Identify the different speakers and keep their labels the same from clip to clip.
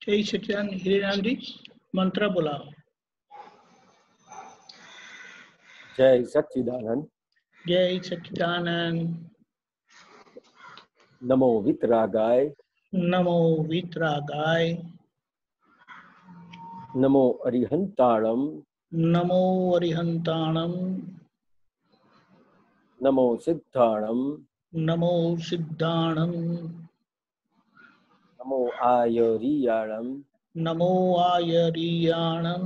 Speaker 1: जय सच्चिदानंद। हीरेराम जी मंत्र बुलाओ।
Speaker 2: जय सच्चिदानंद।
Speaker 1: जय सच्चिदानंद।
Speaker 2: नमो वितरागाय।
Speaker 1: नमो वितरागाय।
Speaker 2: नमो अरिहंताणम।
Speaker 1: नमो अरिहंताणम।
Speaker 2: नमो सिद्धाणम।
Speaker 1: नमो सिद्धाणम।
Speaker 2: नमो आयरियाणम।
Speaker 1: नमो आयरियाणम।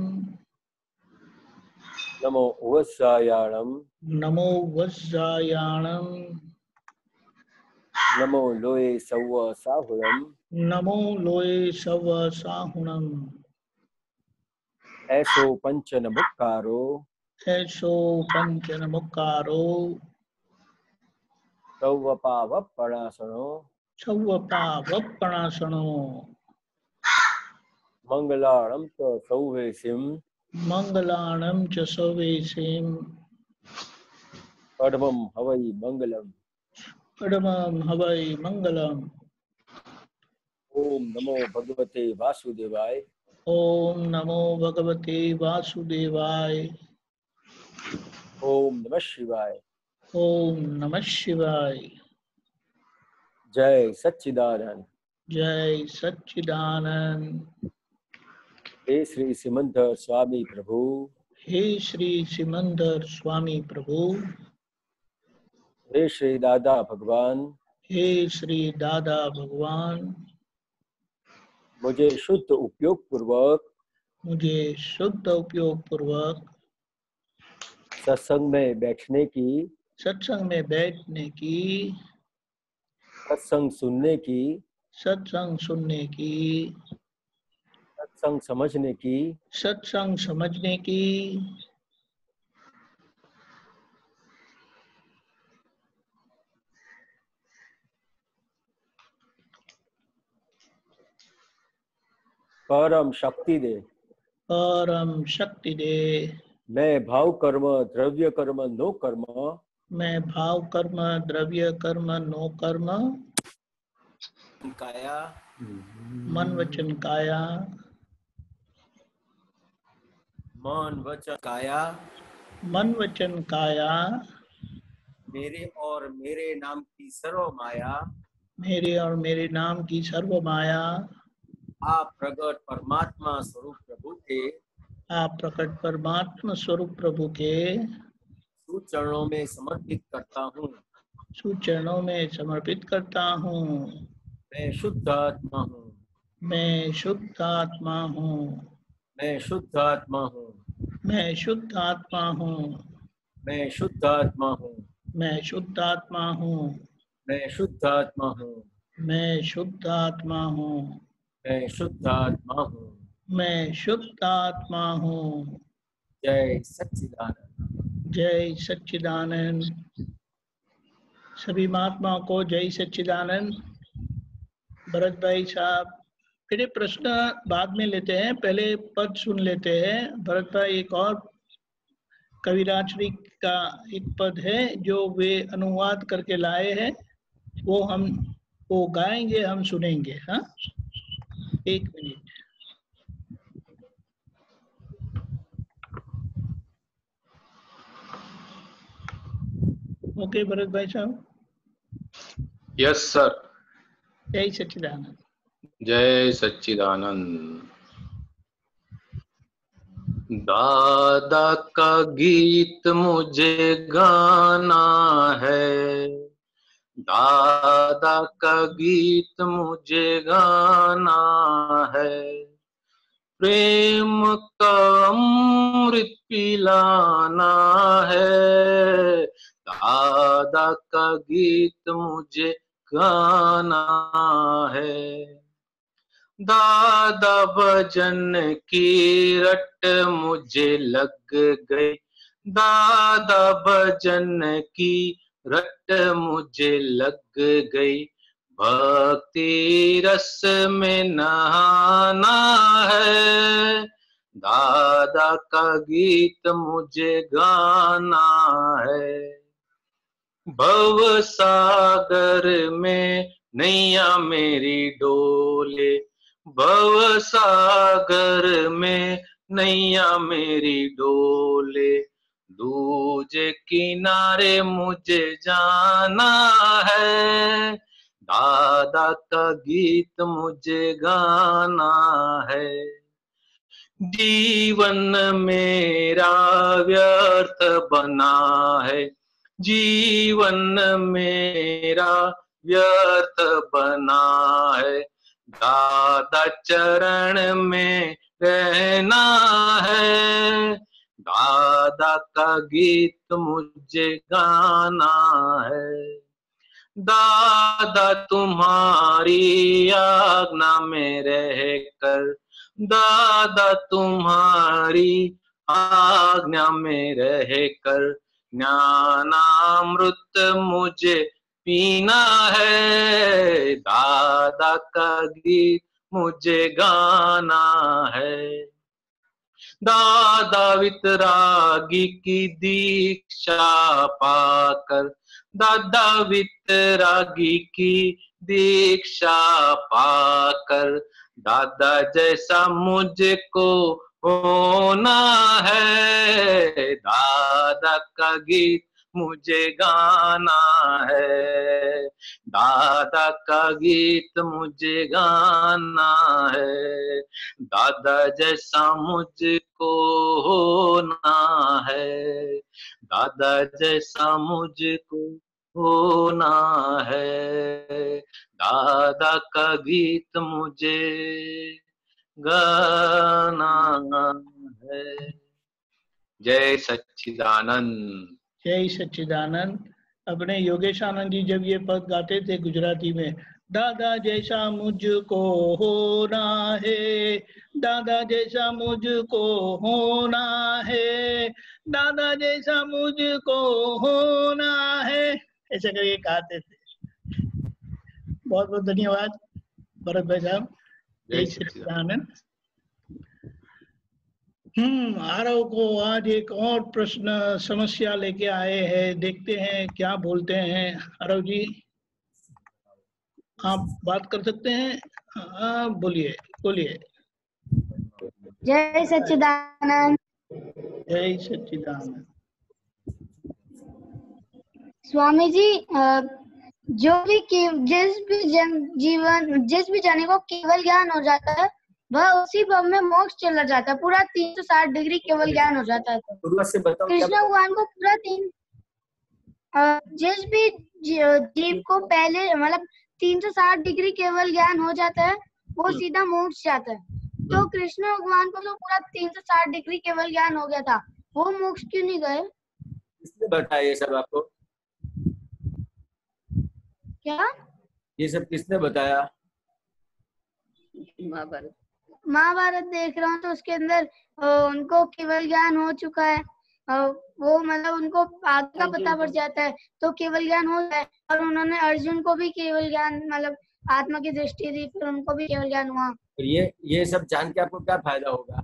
Speaker 2: नमो वत्सायाणम।
Speaker 1: नमो वज्रायाणम।
Speaker 2: नमो लोये सव्व साहुणम।
Speaker 1: नमो लोये सव साहुणम।
Speaker 2: ऐसो पंचन मुक्कारो।
Speaker 1: ऐसो पंचन मुक्कारो।
Speaker 2: सौवपावपणासनो।
Speaker 1: सौवपावपणासनो।
Speaker 2: मंगलाणम च सौवेसिम।
Speaker 1: मंगलाणं च सवेसिं।
Speaker 2: पद्मम हवै मंगलम।
Speaker 1: परमं हवै मंगलम्।
Speaker 2: ओम नमो भगवते वासुदेवाय।
Speaker 1: ओम नमो भगवते वासुदेवाय।
Speaker 2: ओम नमः शिवाय।
Speaker 1: ओम नमः शिवाय।
Speaker 2: जय सच्चिदानंद।
Speaker 1: जय सच्चिदानंद।
Speaker 2: हे श्री सिमंदर स्वामी प्रभु।
Speaker 1: हे श्री सिमंदर स्वामी प्रभु।
Speaker 2: हे श्री दादा भगवान।
Speaker 1: हे श्री दादा भगवान।
Speaker 2: मुझे शुद्ध उपयोग पूर्वक
Speaker 1: मुझे शुद्ध उपयोग पूर्वक
Speaker 2: सत्संग में बैठने की,
Speaker 1: सत्संग में बैठने की,
Speaker 2: सत्संग सुनने की,
Speaker 1: सत्संग सुनने की,
Speaker 2: सत्संग समझने की,
Speaker 1: सत्संग समझने की,
Speaker 2: परम शक्ति दे।
Speaker 1: परम शक्ति दे।
Speaker 2: मैं भाव कर्म द्रव्य कर्म नो कर्म।
Speaker 1: मैं भाव कर्म द्रव्य कर्म नो कर्म
Speaker 2: काया
Speaker 1: मन वचन काया
Speaker 2: मन वचन काया
Speaker 1: मन वचन काया
Speaker 2: मेरे और मेरे नाम की सर्व माया
Speaker 1: मेरे और मेरे नाम की सर्व माया
Speaker 2: आप प्रगट परमात्मा स्वरूप प्रभु के
Speaker 1: आप प्रकट परमात्मा स्वरूप प्रभु के
Speaker 2: चरणों में समर्पित करता हूँ।
Speaker 1: सुचरणों में समर्पित करता हूँ।
Speaker 2: मैं शुद्ध आत्मा हूँ।
Speaker 1: मैं शुद्ध आत्मा हूँ।
Speaker 2: मैं शुद्ध आत्मा हूँ।
Speaker 1: मैं शुद्ध आत्मा हूँ।
Speaker 2: मैं शुद्ध आत्मा हूँ।
Speaker 1: मैं शुद्ध आत्मा हूँ।
Speaker 2: मैं शुद्ध आत्मा हूँ।
Speaker 1: मैं शुद्ध आत्मा हूँ।
Speaker 2: मैं शुद्ध आत्मा हूँ।
Speaker 1: मैं शुद्ध आत्मा हूँ।
Speaker 2: जय सच्चिदानंद।
Speaker 1: जय सच्चिदानंद। सभी महात्माओं को जय सच्चिदानंद। भरत भाई साहब फिर प्रश्न बाद में लेते हैं, पहले पद सुन लेते हैं। भरत भाई एक और कविराजरी का एक पद है जो वे अनुवाद करके लाए हैं, वो गाएंगे, हम सुनेंगे। हाँ, एक मिनट। ओके भरत भाई साहब।
Speaker 3: Yes sir.
Speaker 1: जय सच्चिदानंद।
Speaker 3: जय सच्चिदानंद। दादा का गीत मुझे गाना है। दादा का गीत मुझे गाना है। प्रेम का अमृत पिलाना है। दादा का गीत मुझे गाना है। दादा भजन की रट मुझे लग गई। दादा भजन की रट मुझे लग गई। भक्ति रस में नहाना है। दादा का गीत मुझे गाना है। भव सागर में नैया मेरी डोले। भव सागर में नैया मेरी डोले, दूजे किनारे मुझे जाना है, दादा का गीत मुझे गाना है। जीवन मेरा व्यर्थ बना है, जीवन मेरा व्यर्थ बना है, दादा चरण में रहना है, दादा का गीत मुझे गाना है। दादा तुम्हारी आज्ञा में रहकर, दादा तुम्हारी आज्ञा में रहकर, ज्ञानामृत मुझे पीना है, दादा का गीत मुझे गाना है। दादा वितरागी की दीक्षा पाकर, दादा वितरागी की दीक्षा पाकर, दादा जैसा मुझको होना है, दादा का गीत मुझे गाना है, दादा का गीत मुझे गाना है, दादा जैसा मुझको होना है, दादा जैसा मुझको होना है, दादा का गीत मुझे गाना है। जय सच्चिदानंद।
Speaker 1: जय सच्चिदानंद। अपने योगेशानंद जी जब ये पद गाते थे गुजराती में, दादा जैसा मुझको होना है, दादा जैसा मुझको होना है, दादा जैसा मुझको होना है, ऐसे करके गाते थे। बहुत बहुत धन्यवाद भरत भाई साहब। जय सच्चिदानंद। आरव को आज एक और प्रश्न समस्या लेके आए हैं, देखते हैं क्या बोलते हैं। आरव जी आप बात कर सकते हैं? हाँ बोलिए बोलिए।
Speaker 4: जय सच्चिदानंद।
Speaker 1: जय सच्चिदानंद।
Speaker 4: स्वामी जी, जो भी जिस भी जने को केवल ज्ञान हो जाता है वह उसी भव में मोक्ष चला जाता है, पूरा 360 डिग्री केवल ज्ञान हो जाता है। तो कृष्ण भगवान को पूरा जिस भी जीव को पहले मतलब 360 डिग्री केवल ज्ञान हो जाता है वो सीधा मोक्ष जाता है। तो कृष्ण भगवान को तो पूरा 360 डिग्री केवल ज्ञान हो गया था, वो मोक्ष क्यों नहीं गए?
Speaker 2: किसने बताया ये सब आपको?
Speaker 4: क्या
Speaker 2: ये सब किसने बताया?
Speaker 4: महाभारत देख रहा हूँ तो उसके अंदर उनको केवल ज्ञान हो चुका है, वो मतलब उनको आगे का पता पड़ जाता है तो केवल ज्ञान हो जाए। और उन्होंने अर्जुन को भी केवल ज्ञान मतलब आत्मा की दृष्टि दी, फिर उनको भी केवल ज्ञान हुआ।
Speaker 2: तो ये सब जान के आपको क्या फायदा होगा?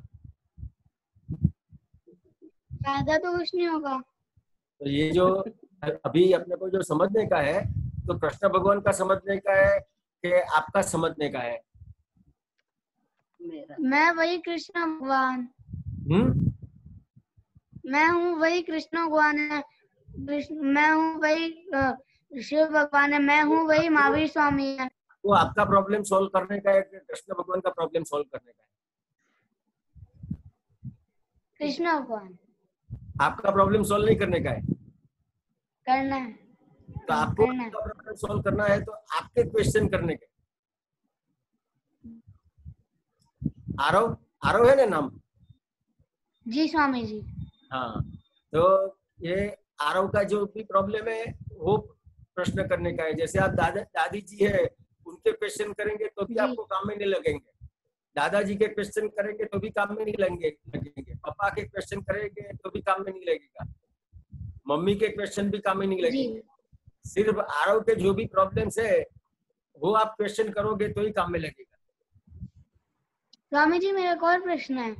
Speaker 4: फायदा तो कुछ नहीं होगा।
Speaker 2: तो ये जो अभी अपने को जो समझने का है, तो कृष्ण भगवान का समझने का है कि आपका समझने का है?
Speaker 4: मैं वही कृष्ण भगवान, मैं हूँ वही कृष्ण भगवान है, मैं हूँ वही शिव भगवान है, मैं हूँ वही महावीर स्वामी है।
Speaker 2: वो आपका प्रॉब्लम सॉल्व करने का है कि कृष्ण भगवान का प्रॉब्लम सॉल्व करने का है?
Speaker 4: कृष्ण भगवान।
Speaker 2: आपका प्रॉब्लम सॉल्व नहीं करने का है,
Speaker 4: करना है।
Speaker 2: तो आपको प्रॉब्लम सॉल्व करना है तो आपके क्वेश्चन करने के। आरव, आरव है ना नाम?
Speaker 4: जी स्वामी जी।
Speaker 2: हाँ, तो ये आरव का जो भी प्रॉब्लम है वो प्रश्न करने का है। जैसे आप दादी जी है, उनके क्वेश्चन करेंगे तो भी आपको काम में नहीं लगेंगे, दादाजी के क्वेश्चन करेंगे तो भी काम में नहीं लगेंगे, पापा के क्वेश्चन करेंगे तो भी काम में नहीं लगेगा, मम्मी के क्वेश्चन भी काम में नहीं लगेंगे। सिर्फ आरव के जो भी प्रॉब्लम्स है वो आप क्वेश्चन करोगे तो ही काम में लगेगा।
Speaker 4: स्वामी जी मेरा एक और प्रश्न है।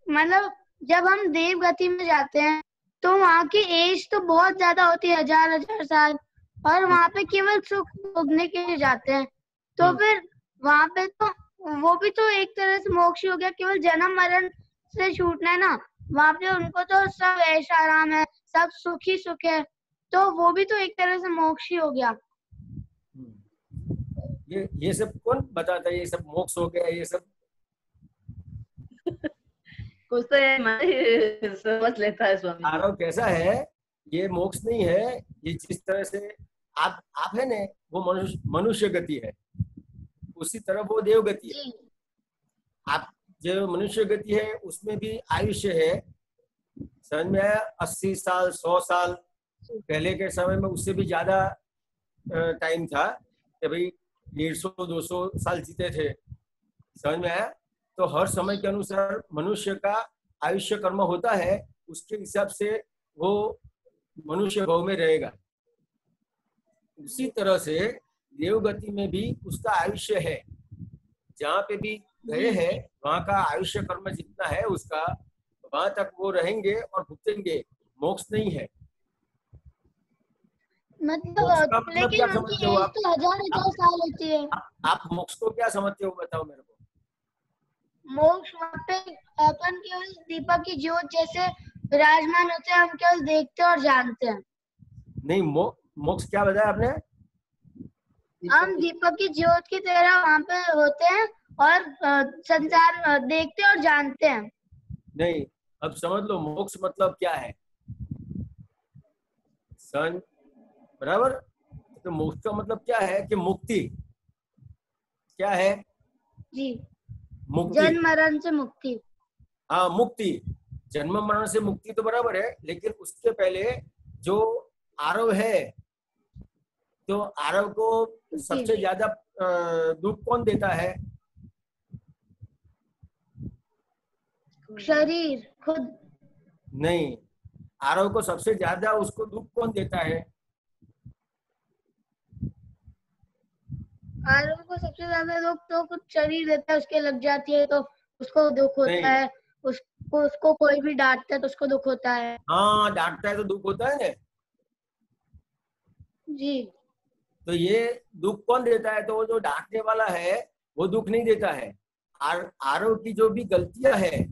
Speaker 4: मतलब जब हम देव गति में जाते हैं तो वहाँ की एज तो बहुत ज्यादा होती है, 1000 साल, और वहाँ पे केवल सुख भोगने के लिए जाते हैं। तो फिर वहाँ पे तो वो भी तो एक तरह से मोक्ष ही हो गया, केवल जन्म मरण से छूटना है ना। वहाँ पे उनको तो सब ऐश आराम है, सब सुख ही सुख है, तो वो भी तो एक तरह से मोक्ष ही हो गया।
Speaker 2: ये सब कौन बताता है? ये सब मोक्ष हो गया ये सब?
Speaker 5: कुछ तो ये समझ लेता है स्वामी।
Speaker 2: आरव कैसा है? ये मोक्ष नहीं है। ये जिस तरह से आप है ना, वो मनुष्य गति है, उसी तरह वो देव गति है। आप जो मनुष्य गति है उसमें भी आयुष्य है, समझ में आया? 80 साल 100 साल पहले के समय में उससे भी ज्यादा टाइम था कि भाई 150-200 साल जीते थे, समझ में आया? तो हर समय के अनुसार मनुष्य का आयुष्य कर्म होता है, उसके हिसाब से वो मनुष्य भाव में रहेगा। उसी तरह से देवगति में भी उसका आयुष्य है, जहाँ पे भी गए हैं वहाँ का आयुष्य कर्म जितना है उसका, वहां तक वो रहेंगे और भुगतेंगे। मोक्ष नहीं है।
Speaker 4: मतलब लेकिन
Speaker 2: क्या
Speaker 4: उनकी
Speaker 2: समझते हो
Speaker 4: एज
Speaker 2: आप?
Speaker 4: तो 1000 साल होती है।
Speaker 2: आप मोक्ष को क्या समझते हो, बताओ मेरे को।
Speaker 4: मोक्ष वहाँ पे अपन केवल दीपक की ज्योत जैसे विराजमान होते हैं, हम केवल देखते और जानते हैं।
Speaker 2: नहीं, मोक्ष क्या बताया आपने?
Speaker 4: हम दीपक की ज्योत की तरह वहाँ पे होते हैं और संसार देखते और जानते हैं।
Speaker 2: नहीं, अब समझ लो मोक्ष मतलब क्या है। बराबर? तो मोक्ष का मतलब क्या है कि मुक्ति। क्या है?
Speaker 4: जी,
Speaker 2: मुक्ति।
Speaker 4: जन्म मरण से मुक्ति।
Speaker 2: हाँ, मुक्ति। जन्म मरण से मुक्ति तो बराबर है, लेकिन उसके पहले जो आरव है, तो आरव को सबसे ज्यादा दुख कौन देता है?
Speaker 4: शरीर खुद।
Speaker 2: नहीं, आरव को सबसे ज्यादा उसको दुख कौन देता है?
Speaker 4: आरव को सबसे ज्यादा दुख तो कुछ शरीर देता है, उसके लग जाती है तो उसको दुख होता है। उसको कोई भी डांटता है तो उसको दुख होता है।
Speaker 2: हाँ, डांटता है तो दुख होता है ना
Speaker 4: जी।
Speaker 2: तो ये दुख कौन देता है? तो वो जो डांटने वाला है वो दुख नहीं देता है। आरव की जो भी गलतियां है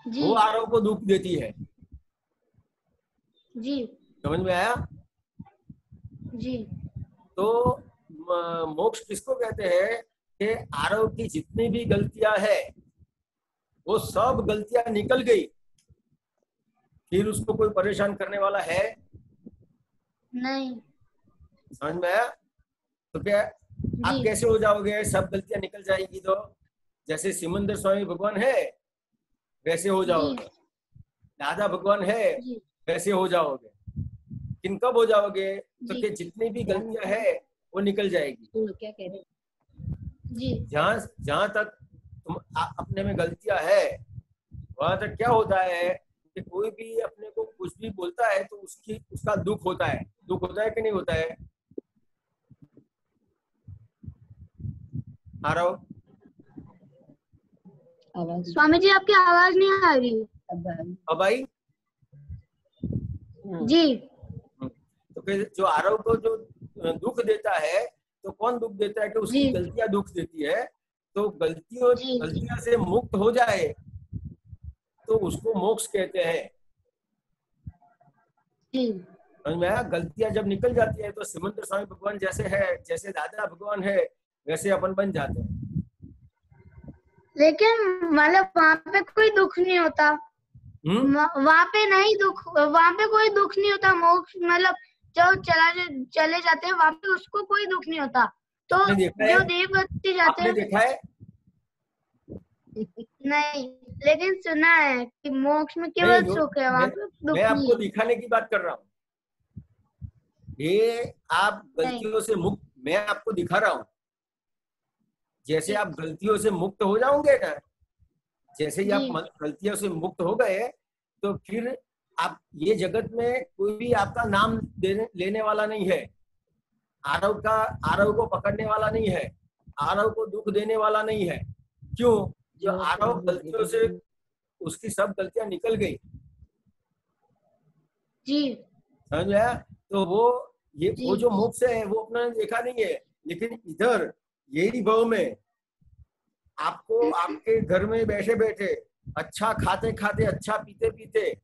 Speaker 2: वो आरव को दुख देती है।
Speaker 4: जी,
Speaker 2: समझ में आया?
Speaker 4: जी।
Speaker 2: तो मोक्ष किसको कहते हैं कि आरव की जितनी भी गलतियां है वो सब गलतियां निकल गई, फिर उसको कोई परेशान करने वाला है
Speaker 4: नहीं।
Speaker 2: समझ में आया? तो क्या आप कैसे हो जाओगे? सब गलतियां निकल जाएगी तो जैसे सिमंदर स्वामी भगवान है वैसे हो जाओगे, दादा भगवान है वैसे हो जाओगे। किन कब हो जाओगे? तो कि जितनी भी गलतियां है वो निकल जाएगी।
Speaker 5: क्या कह रहे?
Speaker 4: जी।
Speaker 2: जहां तक तुम अपने में गलतियां है वहां तक क्या होता है कि कोई भी अपने को कुछ भी बोलता है तो उसका दुख होता है। दुख होता है कि नहीं होता है? आरव,
Speaker 4: स्वामी जी आपकी आवाज नहीं आ रही।
Speaker 2: अब आई?
Speaker 4: जी।
Speaker 2: तो फिर जो आरव को जो दुख देता है तो कौन दुख देता है? कि उसकी गलतियां दुख देती है। तो गलतियां से मुक्त हो जाए तो उसको मोक्ष कहते हैं। समझ में आया? गलतियां जब निकल जाती है तो सिमंदर स्वामी भगवान जैसे है, जैसे दादा भगवान है वैसे अपन बन जाते हैं।
Speaker 4: लेकिन मतलब वहाँ पे कोई दुख नहीं होता। वहाँ पे नहीं दुख, वहाँ पे कोई दुख नहीं होता। मोक्ष मतलब जो चले जाते हैं वहाँ पे उसको कोई दुख नहीं होता। तो जो देवगति जाते हैं,
Speaker 2: देखा है?
Speaker 4: नहीं, लेकिन सुना है कि मोक्ष में केवल सुख है, वहाँ पे दुख नहीं है।
Speaker 2: मैं आपको दिखाने की बात कर रहा हूँ। ये आप गलतियों से मुक्त, मैं आपको दिखा रहा हूँ। जैसे आप गलतियों से मुक्त हो जाओगे ना, जैसे ही आप गलतियों से मुक्त हो गए तो फिर आप ये जगत में कोई भी आपका नाम लेने वाला नहीं है। आरव को पकड़ने वाला नहीं है, आरव को दुख देने वाला नहीं है। क्यों? जो आरव गलतियों से उसकी सब गलतियां निकल गई।
Speaker 4: जी,
Speaker 2: समझ आया? तो वो जो मोक्ष है वो अपना देखा नहीं है, लेकिन इधर यही भाव में आपको आपके घर में बैठे बैठे अच्छा खाते खाते अच्छा पीते पीते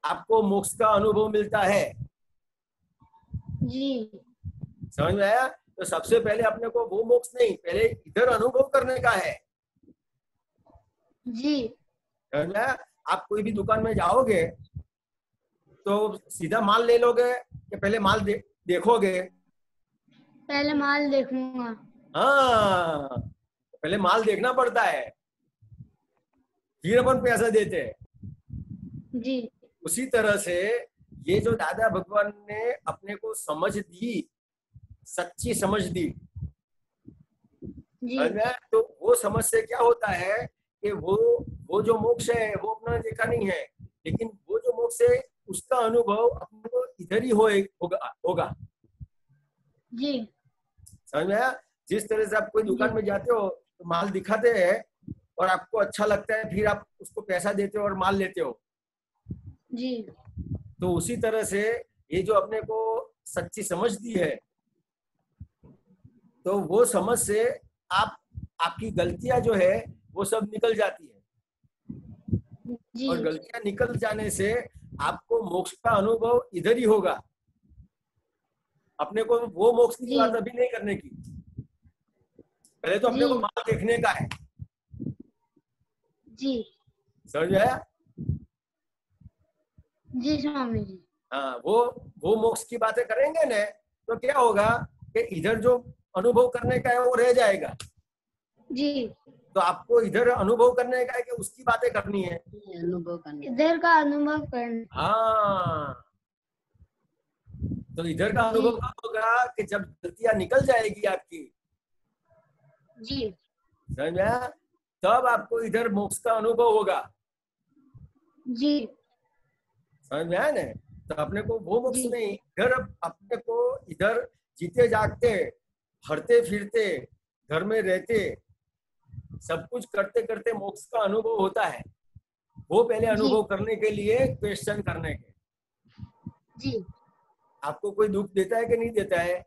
Speaker 2: आपको मोक्ष का अनुभव मिलता है।
Speaker 4: जी
Speaker 2: समझ में आया? तो सबसे पहले अपने को वो मोक्ष नहीं, पहले इधर अनुभव करने का है।
Speaker 4: जी
Speaker 2: समझ में आया? आप कोई भी दुकान में जाओगे तो सीधा माल ले लोगे कि पहले माल देखोगे?
Speaker 4: पहले माल देखूंगा।
Speaker 2: हाँ, पहले माल देखना पड़ता है, फिर अपन पैसा देते हैं।
Speaker 4: जी
Speaker 2: उसी तरह से ये जो दादा भगवान ने अपने को समझ दी, सच्ची समझ दी,
Speaker 4: जी
Speaker 2: तो वो समझ से क्या होता है कि वो जो मोक्ष है वो अपना देखा नहीं है, लेकिन वो जो मोक्ष है उसका अनुभव अपने को इधर ही होगा।
Speaker 4: जी
Speaker 2: समझ में आया? जिस तरह से आप कोई दुकान में जाते हो तो माल दिखाते हैं और आपको अच्छा लगता है, फिर आप उसको पैसा देते हो और माल लेते हो।
Speaker 4: जी
Speaker 2: तो उसी तरह से ये जो अपने को सच्ची समझ दी है, तो वो समझ से आपकी गलतियां जो है वो सब निकल जाती है,
Speaker 4: जी
Speaker 2: और गलतियां निकल जाने से आपको मोक्ष का अनुभव इधर ही होगा। अपने को वो मोक्ष की बात अभी नहीं करने की, पहले तो अपने को माल देखने का है।
Speaker 4: जी
Speaker 2: समझ में आया?
Speaker 4: जी स्वामी जी।
Speaker 2: हाँ, वो मोक्ष की बातें करेंगे ना तो क्या होगा कि इधर जो अनुभव करने का है वो रह जाएगा।
Speaker 4: जी
Speaker 2: तो आपको इधर अनुभव करने का है कि उसकी बातें करनी है,
Speaker 5: अनुभव करना।
Speaker 4: इधर का अनुभव करना।
Speaker 2: हाँ, तो इधर का अनुभव कब होगा कि जब गलतियां निकल जाएगी आपकी।
Speaker 4: जी
Speaker 2: समझ में आया? तब आपको इधर मोक्ष का अनुभव होगा।
Speaker 4: जी
Speaker 2: समझ में आया ना? तो अपने को वो मोक्ष
Speaker 4: जी।
Speaker 2: नहीं, इधर अपने को इधर जीते जागते हरते फिरते घर में रहते सब कुछ करते करते मोक्ष का अनुभव होता है। वो पहले अनुभव करने के लिए क्वेश्चन करने के।
Speaker 4: जी
Speaker 2: आपको कोई दुख देता है कि नहीं देता है?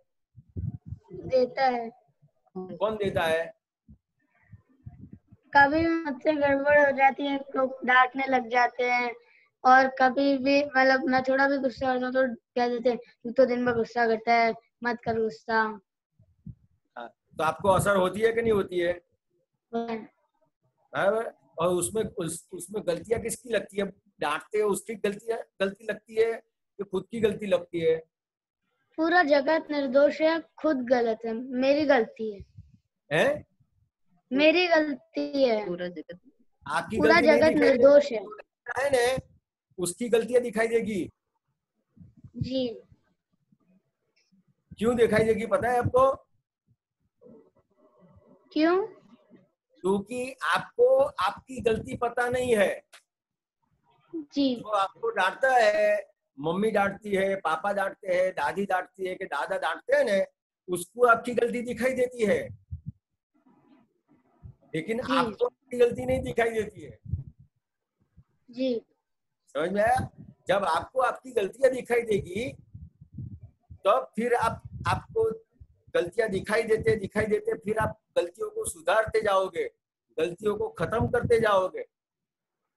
Speaker 4: देता है।
Speaker 2: कौन देता है?
Speaker 4: कभी भी मुझसे गड़बड़ हो जाती है तो डांटने लग जाते हैं, और कभी भी मतलब मैं थोड़ा भी गुस्सा करता हूँ तो कह देते हैं तू तो दिन भर गुस्सा करता है, मत कर गुस्सा।
Speaker 2: तो आपको असर होती है कि नहीं होती है? और उसमें गलतियां किसकी लगती है? डांटते हो उसकी गलती लगती है कि खुद की गलती लगती है?
Speaker 4: पूरा जगत निर्दोष है, खुद गलत है, मेरी गलती है।
Speaker 2: हैं?
Speaker 4: मेरी गलती है।
Speaker 5: पूरा जगत
Speaker 2: आपकी
Speaker 4: पूरा
Speaker 2: गलती नहीं
Speaker 4: जगत
Speaker 2: दिखाई
Speaker 4: निर्दोष है।
Speaker 2: है ना? उसकी गलतियां दिखाई देगी।
Speaker 4: जी
Speaker 2: क्यों दिखाई देगी पता है आपको?
Speaker 4: क्यों?
Speaker 2: क्योंकि आपको आपकी गलती पता नहीं है।
Speaker 4: जी
Speaker 2: जो आपको डांटता है, मम्मी डांटती है, पापा डांटते हैं, दादी डांटती है कि दादा डांटते हैं ना, उसको आपकी गलती दिखाई देती है, लेकिन आपको आपकी गलती नहीं दिखाई देती है।
Speaker 4: जी
Speaker 2: समझ में आया? जब आपको आपकी गलतियां दिखाई देगी तो फिर आपको गलतियां दिखाई देते फिर आप गलतियों को सुधारते जाओगे, गलतियों को खत्म करते जाओगे।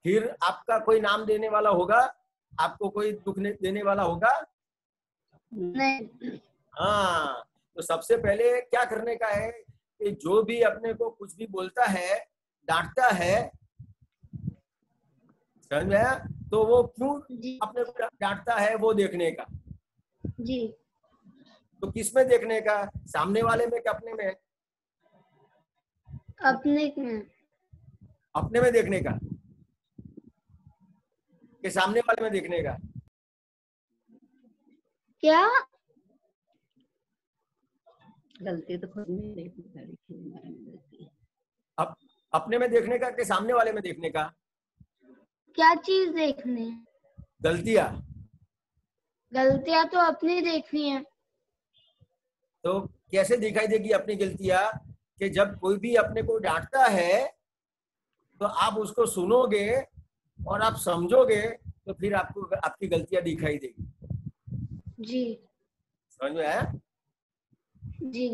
Speaker 2: फिर आपका कोई नाम देने वाला होगा? आपको कोई दुख देने वाला होगा?
Speaker 4: नहीं।
Speaker 2: हाँ, तो सबसे पहले क्या करने का है कि जो भी अपने को कुछ भी बोलता है, डांटता है, समझ में आया? तो वो क्यों अपने को डांटता है वो देखने का।
Speaker 4: जी
Speaker 2: तो किस में देखने का? सामने वाले में कि अपने में?
Speaker 4: अपने में।
Speaker 2: अपने में देखने का कि सामने वाले में देखने का?
Speaker 4: क्या?
Speaker 5: गलती तो खुद में देखी।
Speaker 2: अपने में देखने का कि सामने वाले में देखने का?
Speaker 4: क्या चीज देखनी है?
Speaker 2: गलतियां।
Speaker 4: गलतियां तो अपनी देखनी है।
Speaker 2: तो कैसे दिखाई देगी अपनी गलतियां? कि जब कोई भी अपने को डांटता है तो आप उसको सुनोगे और आप समझोगे तो फिर आपको आपकी गलतियां दिखाई देगी।
Speaker 4: जी
Speaker 2: समझ में आया?
Speaker 4: जी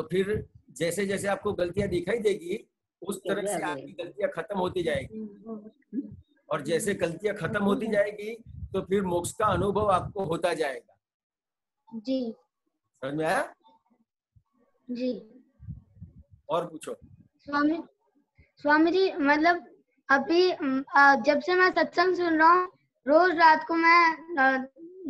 Speaker 2: तो फिर जैसे जैसे आपको गलतियां दिखाई देगी उस तरह से आपकी गलतियां खत्म होती जाएगी, और जैसे गलतियां खत्म होती जाएगी तो फिर मोक्ष का अनुभव आपको होता जाएगा।
Speaker 4: जी
Speaker 2: समझ में आया?
Speaker 4: जी।
Speaker 2: और पूछो।
Speaker 4: स्वामी जी मतलब अभी जब से मैं सत्संग सुन रहा हूँ, रोज रात को मैं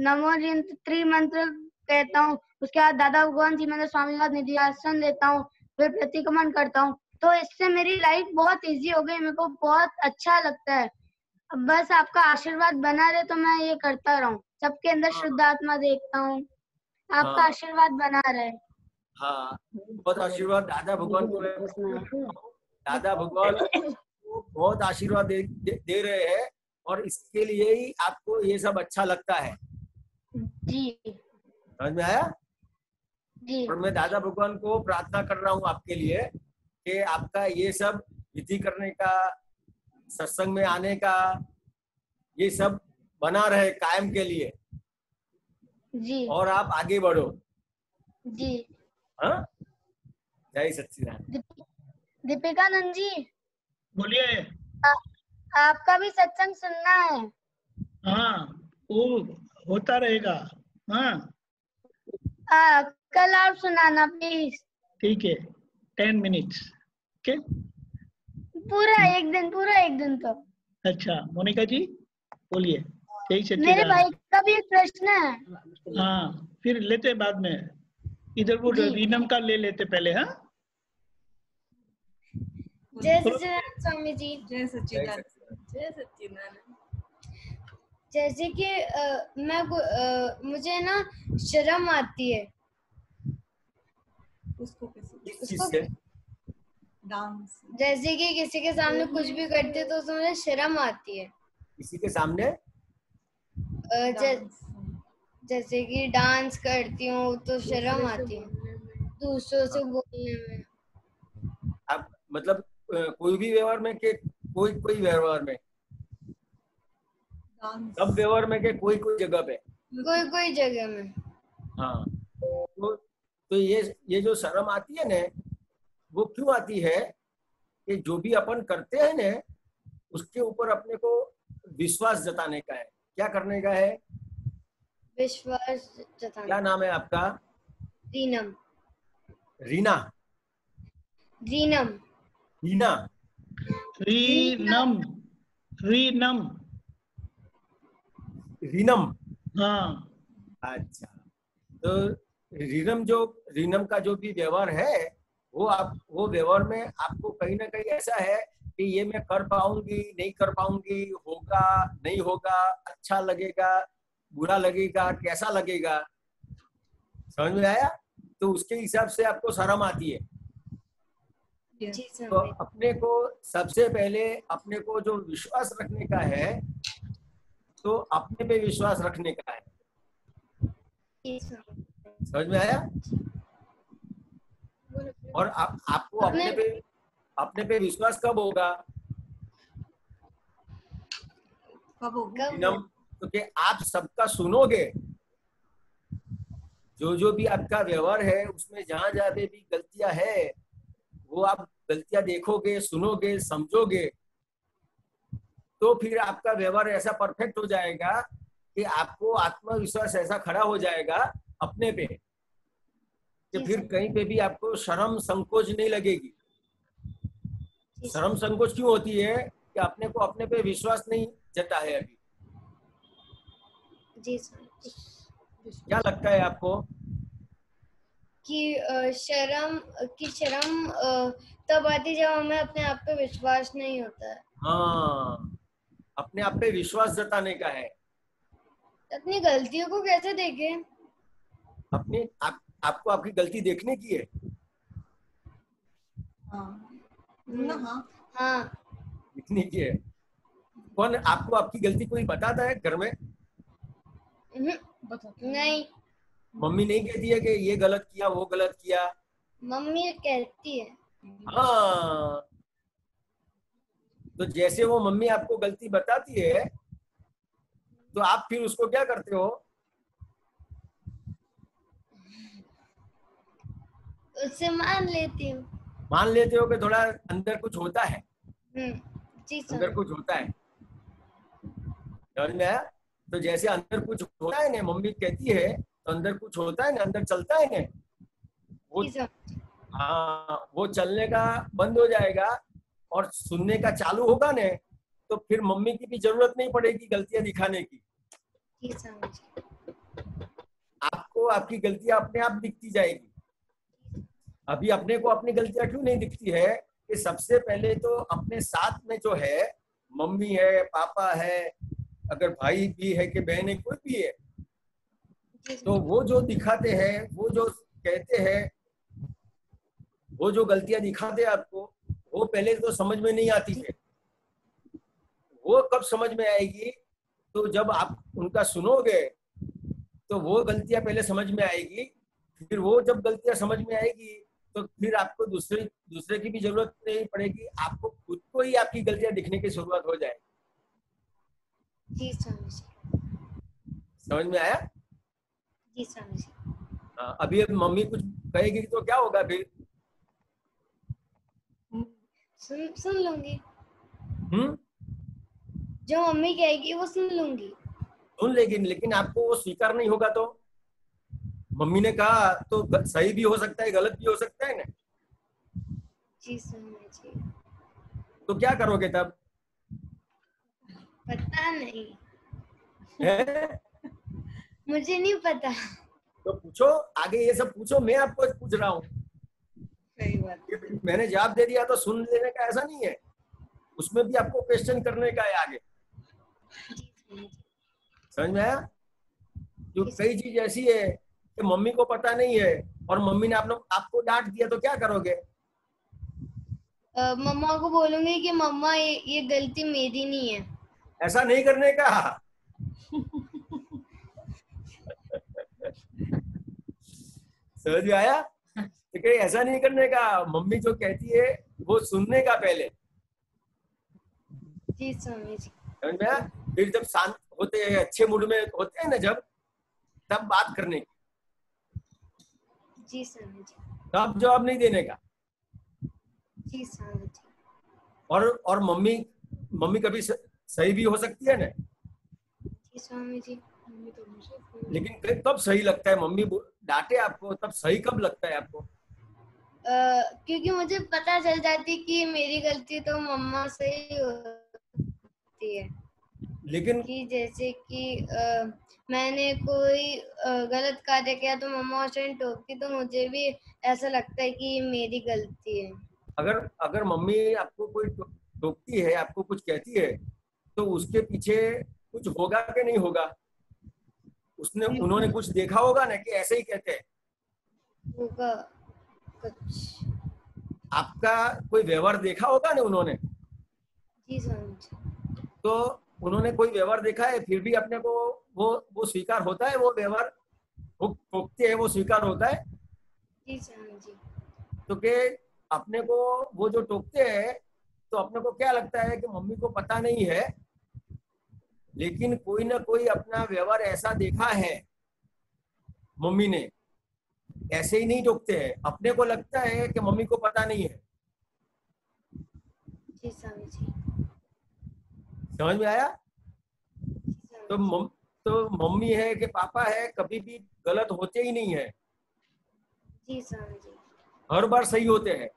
Speaker 4: नमो त्रिमंत्र कहता हूँ, उसके बाद दादा भगवान जी मंदिर स्वामी का निधिध्यासन लेता हूँ, फिर प्रतिक्रमण करता हूँ, तो इससे मेरी लाइफ बहुत इजी हो गई, मेरे को बहुत अच्छा लगता है। अब बस आपका आशीर्वाद बना रहे तो मैं ये करता रहूं, सबके अंदर शुद्ध आत्मा देखता हूँ, आपका आशीर्वाद बना रहे।
Speaker 2: हाँ, बहुत आशीर्वाद दादा भगवान को, दादा भगवान बहुत आशीर्वाद दे रहे हैं, और इसके लिए ही आपको ये सब अच्छा लगता है।
Speaker 4: जी
Speaker 2: समझ में आया?
Speaker 4: जी।
Speaker 2: और मैं दादा भगवान को प्रार्थना कर रहा हूँ आपके लिए कि आपका ये सब विधि करने का, सत्संग में आने का, ये सब बना रहे कायम के लिए
Speaker 4: जी
Speaker 2: और आप आगे बढ़ो।
Speaker 4: जी।
Speaker 2: हाँ, जय सच्चिदानंद।
Speaker 4: दीपिकानंद जी
Speaker 1: बोलिए।
Speaker 4: आपका भी सत्संग सुनना है।
Speaker 1: हाँ, वो होता रहेगा। हाँ
Speaker 4: कल आप सुनाना प्लीज।
Speaker 1: ठीक है, 10 मिनट्स। ओके,
Speaker 4: पूरा एक दिन तो।
Speaker 1: अच्छा मोनिका जी बोलिए। जय
Speaker 4: मेरे
Speaker 1: सच्चिदानंद।
Speaker 4: भाई का भी एक प्रश्न है।
Speaker 1: हाँ, फिर लेते बाद में, इधर वो
Speaker 4: जी।
Speaker 1: रीनम का ले लेते पहले। हाँ,
Speaker 4: जय सच्चिदानंद स्वामी जी।
Speaker 5: जय सच्चिदानंद। जय सच्चिदानंद।
Speaker 4: जैसे कि मुझे ना शर्म आती है।
Speaker 5: उसको कैसे?
Speaker 2: किस चीज से?
Speaker 5: डांस।
Speaker 4: जैसे कि किसी के सामने कुछ भी करते तो उसमें मुझे शर्म आती है।
Speaker 2: किसी के सामने?
Speaker 4: जैसे कि डांस करती हूँ तो शर्म आती है दूसरों से बोलने में।
Speaker 2: आप मतलब कोई भी व्यवहार में के कोई व्यवहार में? सब व्यवहार में के कोई जगह पे?
Speaker 4: कोई जगह में।
Speaker 2: हाँ, तो ये जो शर्म आती है ना, वो क्यों आती है कि जो भी अपन करते हैं ना, उसके ऊपर अपने को विश्वास जताने का है। क्या करने का है?
Speaker 4: विश्वास जताने।
Speaker 2: क्या नाम है आपका?
Speaker 4: रीनम।
Speaker 2: रीना?
Speaker 4: रीनम।
Speaker 2: रीना?
Speaker 1: रीनम। रीनम।
Speaker 2: रीनम।
Speaker 1: हाँ,
Speaker 2: अच्छा, तो रीनम का जो भी व्यवहार है, वो व्यवहार में आपको कहीं ना कहीं ऐसा है कि ये मैं कर पाऊंगी नहीं कर पाऊंगी, होगा नहीं होगा, अच्छा लगेगा बुरा लगेगा, कैसा लगेगा। समझ में आया? तो उसके हिसाब से आपको शर्म आती है। तो अपने को सबसे पहले अपने को जो विश्वास रखने का है, तो अपने पे विश्वास रखने का है। समझ में आया? और आपको अपने पे विश्वास कब होगा? क्योंकि आप सबका सुनोगे, जो भी आपका व्यवहार है उसमें जहां जहां पे भी गलतियां है, वो आप गलतियां देखोगे, सुनोगे, समझोगे, तो फिर आपका व्यवहार ऐसा परफेक्ट हो जाएगा कि आपको आत्मविश्वास ऐसा खड़ा हो जाएगा अपने पे कि फिर कहीं पे भी आपको शर्म संकोच नहीं लगेगी। शर्म संकोच क्यों होती है? कि अपने को अपने पे विश्वास नहीं जता है अभी।
Speaker 4: जी
Speaker 2: क्या लगता है आपको?
Speaker 4: कि शर्म तब आती जब हमें अपने आप पे विश्वास नहीं होता है।
Speaker 2: हाँ, अपने आप पे विश्वास जताने का है।
Speaker 4: अपनी गलतियों को कैसे देखें?
Speaker 2: आपको आपकी गलती देखने की है।
Speaker 4: हाँ
Speaker 2: दिखने की है। कौन आपको आपकी गलती कोई बताता है घर में?
Speaker 4: नहीं।
Speaker 2: मम्मी नहीं कहती है कि ये गलत किया वो गलत किया?
Speaker 4: मम्मी कहती है।
Speaker 2: हाँ, तो जैसे वो मम्मी आपको गलती बताती है, तो आप फिर उसको क्या करते हो?
Speaker 4: उससे मान लेती हूँ।
Speaker 2: मान लेते हो कि थोड़ा अंदर कुछ होता है,
Speaker 4: जी
Speaker 2: अंदर
Speaker 4: स्वामी।
Speaker 2: कुछ होता है, समझ में आया? तो जैसे अंदर कुछ होता है ना, मम्मी कहती है तो अंदर कुछ होता है ना, अंदर चलता है ना, वो
Speaker 4: जी स्वामी।
Speaker 2: हाँ वो चलने का बंद हो जाएगा और सुनने का चालू होगा ना, तो फिर मम्मी की भी जरूरत नहीं पड़ेगी गलतियां दिखाने की।
Speaker 4: जी स्वामी जी।
Speaker 2: आपको आपकी गलतियां अपने आप दिखती जाएगी। अभी अपने को अपनी गलतियां क्यों नहीं दिखती है? कि सबसे पहले तो अपने साथ में जो है, मम्मी है, पापा है, अगर भाई भी है कि बहन है, कोई भी है, तो वो जो दिखाते हैं, वो जो कहते हैं, वो जो गलतियां दिखाते हैं आपको, वो पहले तो समझ में नहीं आती है। वो कब समझ में आएगी? तो जब आप उनका सुनोगे तो वो गलतियां पहले समझ में आएगी। फिर वो जब गलतियां समझ में आएगी तो फिर आपको दूसरे की भी जरूरत नहीं पड़ेगी, आपको खुद को ही आपकी गलतियां दिखने की शुरुआत हो जाएगी।
Speaker 4: जी स्वामी जी।
Speaker 2: समझ में आया?
Speaker 4: जी स्वामी जी।
Speaker 2: अभी अब मम्मी कुछ कहेगी तो क्या होगा फिर?
Speaker 4: सुन लूंगी।
Speaker 2: हम्म,
Speaker 4: जो मम्मी कहेगी वो सुन लूंगी।
Speaker 2: सुन लेगी, लेकिन आपको वो स्वीकार नहीं होगा तो मम्मी ने कहा तो सही भी हो सकता है, गलत भी हो सकता है ना।
Speaker 4: जी स्वामी जी।
Speaker 2: तो क्या करोगे तब?
Speaker 4: पता नहीं,
Speaker 2: है?
Speaker 4: मुझे नहीं पता।
Speaker 2: तो पूछो आगे, ये सब पूछो, मैं आपको पूछ रहा हूँ।
Speaker 4: सही बात।
Speaker 2: मैंने जवाब दे दिया तो सुन लेने का ऐसा नहीं है, उसमें भी आपको क्वेश्चन करने का है आगे। समझ में आया? जो कई चीज ऐसी है कि मम्मी को पता नहीं है और मम्मी ने आपको डांट दिया तो क्या करोगे?
Speaker 4: मम्मा को बोलूंगी कि मम्मा ये गलती मेरी नहीं है।
Speaker 2: ऐसा नहीं करने का। समझ में आया? तो कहीं ऐसा नहीं करने का, मम्मी जो कहती है वो सुनने का पहले।
Speaker 4: जी स्वामी जी।
Speaker 2: समझ में आया? फिर जब शांत होते हैं, अच्छे मूड में होते हैं ना, जब तब बात करने की।
Speaker 4: जी स्वामी जी।
Speaker 2: तब जवाब नहीं देने का।
Speaker 4: जी स्वामी जी।
Speaker 2: और मम्मी कभी सही भी हो सकती है ना,
Speaker 4: जी स्वामी जी।
Speaker 2: लेकिन कब सही लगता है? मम्मी डांटे आपको तब सही कब लगता है आपको?
Speaker 4: क्योंकि मुझे पता चल जाती कि मेरी गलती तो मम्मा से ही होती है।
Speaker 2: लेकिन
Speaker 4: कि जैसे कि मैंने कोई गलत कार्य किया तो मम्मा उस टाइम टोकती, तो मुझे भी ऐसा लगता है कि मेरी गलती है।
Speaker 2: अगर मम्मी आपको कोई टोकती है, आपको कुछ कहती है, तो उसके पीछे कुछ होगा कि नहीं होगा? उन्होंने कुछ देखा होगा ना कि ऐसे ही कहते हैं।
Speaker 4: होगा कुछ।
Speaker 2: आपका कोई व्यवहार देखा होगा ना उन्होंने,
Speaker 4: जी स्वामी।
Speaker 2: तो उन्होंने कोई व्यवहार देखा है, फिर भी अपने को वो स्वीकार होता है, वो व्यवहार वो टोकते हैं, वो स्वीकार होता है।
Speaker 4: जी स्वामी जी।
Speaker 2: तो के अपने को वो जो टोकते हैं, तो अपने को क्या लगता है कि मम्मी को पता नहीं है, लेकिन कोई ना कोई अपना व्यवहार ऐसा देखा है मम्मी ने, ऐसे ही नहीं टोकते हैं। अपने को लगता है कि मम्मी को पता नहीं है।
Speaker 4: जी स्वामी जी।
Speaker 2: समझ में आया? तो मम्मी है कि पापा है, कभी भी गलत होते ही नहीं है।
Speaker 4: जी स्वामी जी।
Speaker 2: हर बार सही होते हैं।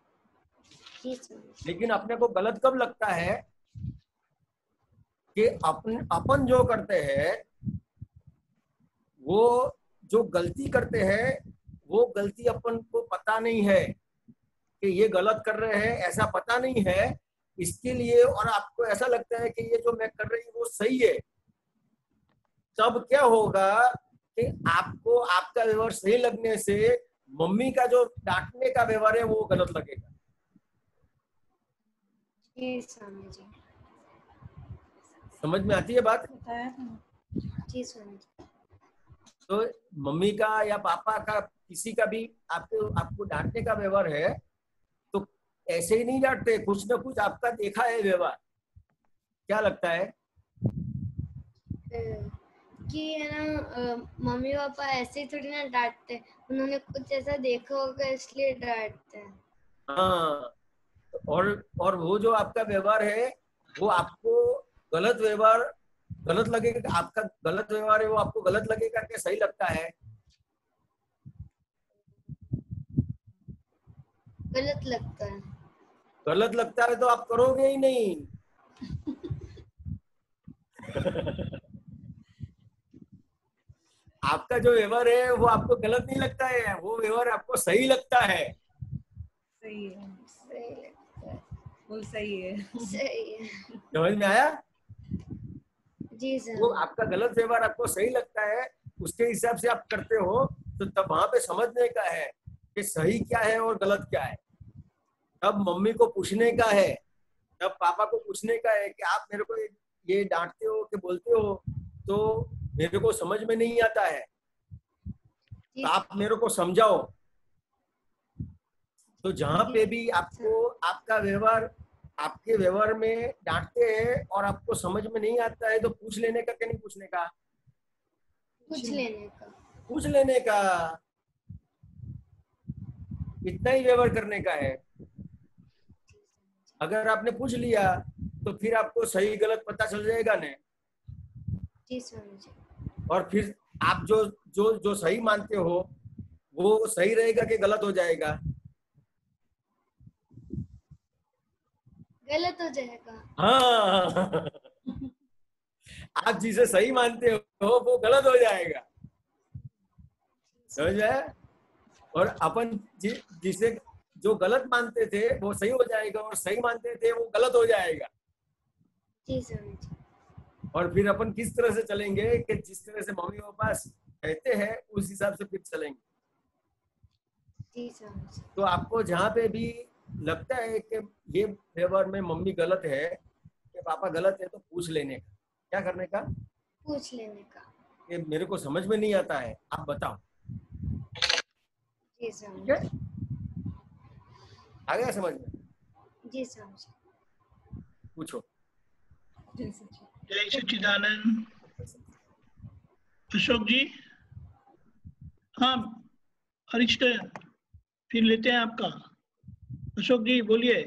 Speaker 4: जी स्वामी।
Speaker 2: लेकिन अपने को गलत कब लगता है? कि अपन जो करते हैं, वो जो गलती करते हैं, वो गलती अपन को पता नहीं है कि ये गलत कर रहे हैं, ऐसा पता नहीं है इसके लिए, और आपको ऐसा लगता है कि ये जो मैं कर रही हूँ वो सही है। तब क्या होगा कि आपको आपका व्यवहार सही लगने से मम्मी का जो डांटने का व्यवहार है वो गलत लगेगा।
Speaker 4: जी स्वामी जी।
Speaker 2: समझ में आती है बात?
Speaker 4: जी स्वामी जी।
Speaker 2: तो मम्मी का या पापा का, किसी का भी आपको डांटने का व्यवहार है, तो ऐसे ही नहीं डांटते, कुछ ना कुछ आपका देखा है व्यवहार। क्या लगता है?
Speaker 4: कि है ना मम्मी पापा ऐसे ही थोड़ी ना डांटते, उन्होंने कुछ ऐसा देखा होगा इसलिए डांटते हैं।
Speaker 2: हाँ, और वो जो आपका व्यवहार है वो आपको गलत लगेगा, आपका गलत व्यवहार है वो आपको गलत लगेगा कि सही लगता है?
Speaker 4: गलत लगता है।
Speaker 2: गलत लगता है तो आप करोगे ही नहीं। आपका जो व्यवहार है वो आपको गलत नहीं लगता है, वो व्यवहार आपको सही लगता है।
Speaker 5: सही है,
Speaker 4: सही लगता है।
Speaker 5: वो सही है।
Speaker 4: सही है।
Speaker 2: समझ में आया?
Speaker 4: जी सर।
Speaker 2: वो आपका गलत व्यवहार आपको सही लगता है, उसके हिसाब से आप करते हो, तो तब वहां पे समझने का है कि सही क्या है और गलत क्या है। तब मम्मी को पूछने का है, तब पापा को पूछने का है कि आप मेरे को ये डांटते हो कि बोलते हो तो मेरे को समझ में नहीं आता है, तो आप मेरे को समझाओ। तो जहां पे भी आपको आपका व्यवहार, आपके व्यवहार में डांटते हैं और आपको समझ में नहीं आता है, तो पूछ लेने का कि नहीं पूछने का?
Speaker 4: पूछ लेने का।
Speaker 2: पूछ लेने का, इतना ही व्यवहार करने का है। अगर आपने पूछ लिया तो फिर आपको सही गलत पता चल जाएगा ने।
Speaker 4: जी समझे।
Speaker 2: और फिर आप जो जो जो सही मानते हो वो सही रहेगा कि गलत हो जाएगा?
Speaker 4: गलत हो जाएगा।
Speaker 2: हाँ। आप जिसे सही मानते हो वो गलत हो जाएगा, समझ आया? और अपन जिसे जो गलत मानते थे वो सही हो जाएगा, और सही मानते थे वो गलत हो जाएगा।
Speaker 4: जी समझे।
Speaker 2: और फिर अपन किस तरह से चलेंगे कि जिस तरह से मम्मी पापा कहते हैं उस हिसाब से फिर चलेंगे।
Speaker 4: जी समझे।
Speaker 2: तो आपको जहाँ पे भी लगता है कि ये व्यवहार में मम्मी गलत है कि पापा गलत है, तो पूछ लेने का। क्या करने का?
Speaker 4: पूछ लेने का।
Speaker 2: कि मेरे को समझ में नहीं आता है, आप बताओ।
Speaker 4: जी
Speaker 2: ठीक
Speaker 4: समझे।
Speaker 2: है, आ गया समझ में?
Speaker 4: जी समझे।
Speaker 2: पूछो।
Speaker 1: जय सच्चिदानंद। अशोक जी, हाँ अरिष्ट, फिर लेते हैं आपका। अशोक जी बोलिए।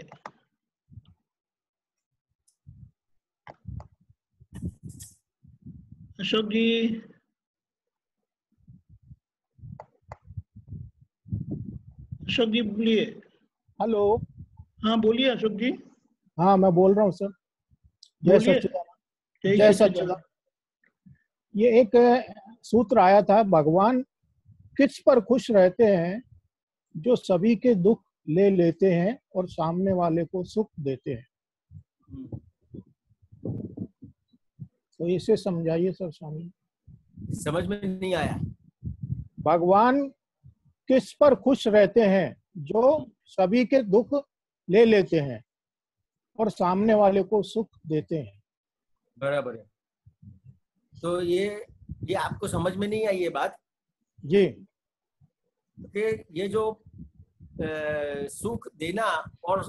Speaker 1: अशोक जी, अशोक जी बोलिए।
Speaker 6: हेलो।
Speaker 1: हाँ बोलिए अशोक जी।
Speaker 6: हाँ मैं बोल रहा हूँ सर। जय
Speaker 1: बोलिए।
Speaker 6: सच्चिदानंद। जय सच्चिदानंद। ये एक सूत्र आया था, भगवान किस पर खुश रहते हैं? जो सभी के दुख ले लेते हैं और सामने वाले को सुख देते हैं। तो इसे समझाइए सर स्वामी।
Speaker 2: समझ में नहीं आया।
Speaker 6: भगवान किस पर खुश रहते हैं? जो सभी के दुख ले लेते हैं और सामने वाले को सुख देते हैं।
Speaker 2: बराबर है। तो ये आपको समझ में नहीं आई ये बात
Speaker 6: जी।
Speaker 2: कि ये जो सुख देना और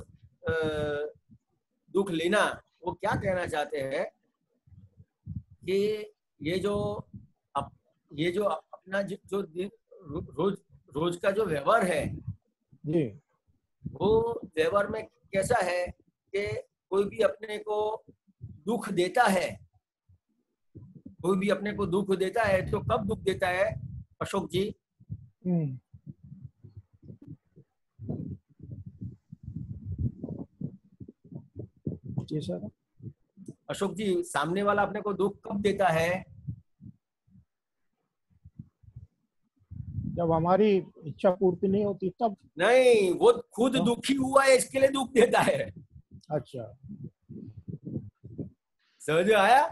Speaker 2: दुख लेना, वो क्या कहना चाहते हैं कि ये जो अपना जो रोज का जो व्यवहार है
Speaker 6: जी।
Speaker 2: वो व्यवहार में कैसा है कि कोई भी अपने को दुख देता है, कोई भी अपने को दुख देता है, तो कब दुख देता है अशोक जी?
Speaker 6: जी सर।
Speaker 2: अशोक जी, सामने वाला अपने को दुख कब देता है?
Speaker 6: जब हमारी इच्छा पूर्ति नहीं होती तब।
Speaker 2: नहीं, वो खुद दुखी हुआ है इसके लिए दुख देता है।
Speaker 6: अच्छा,
Speaker 2: समझ आया?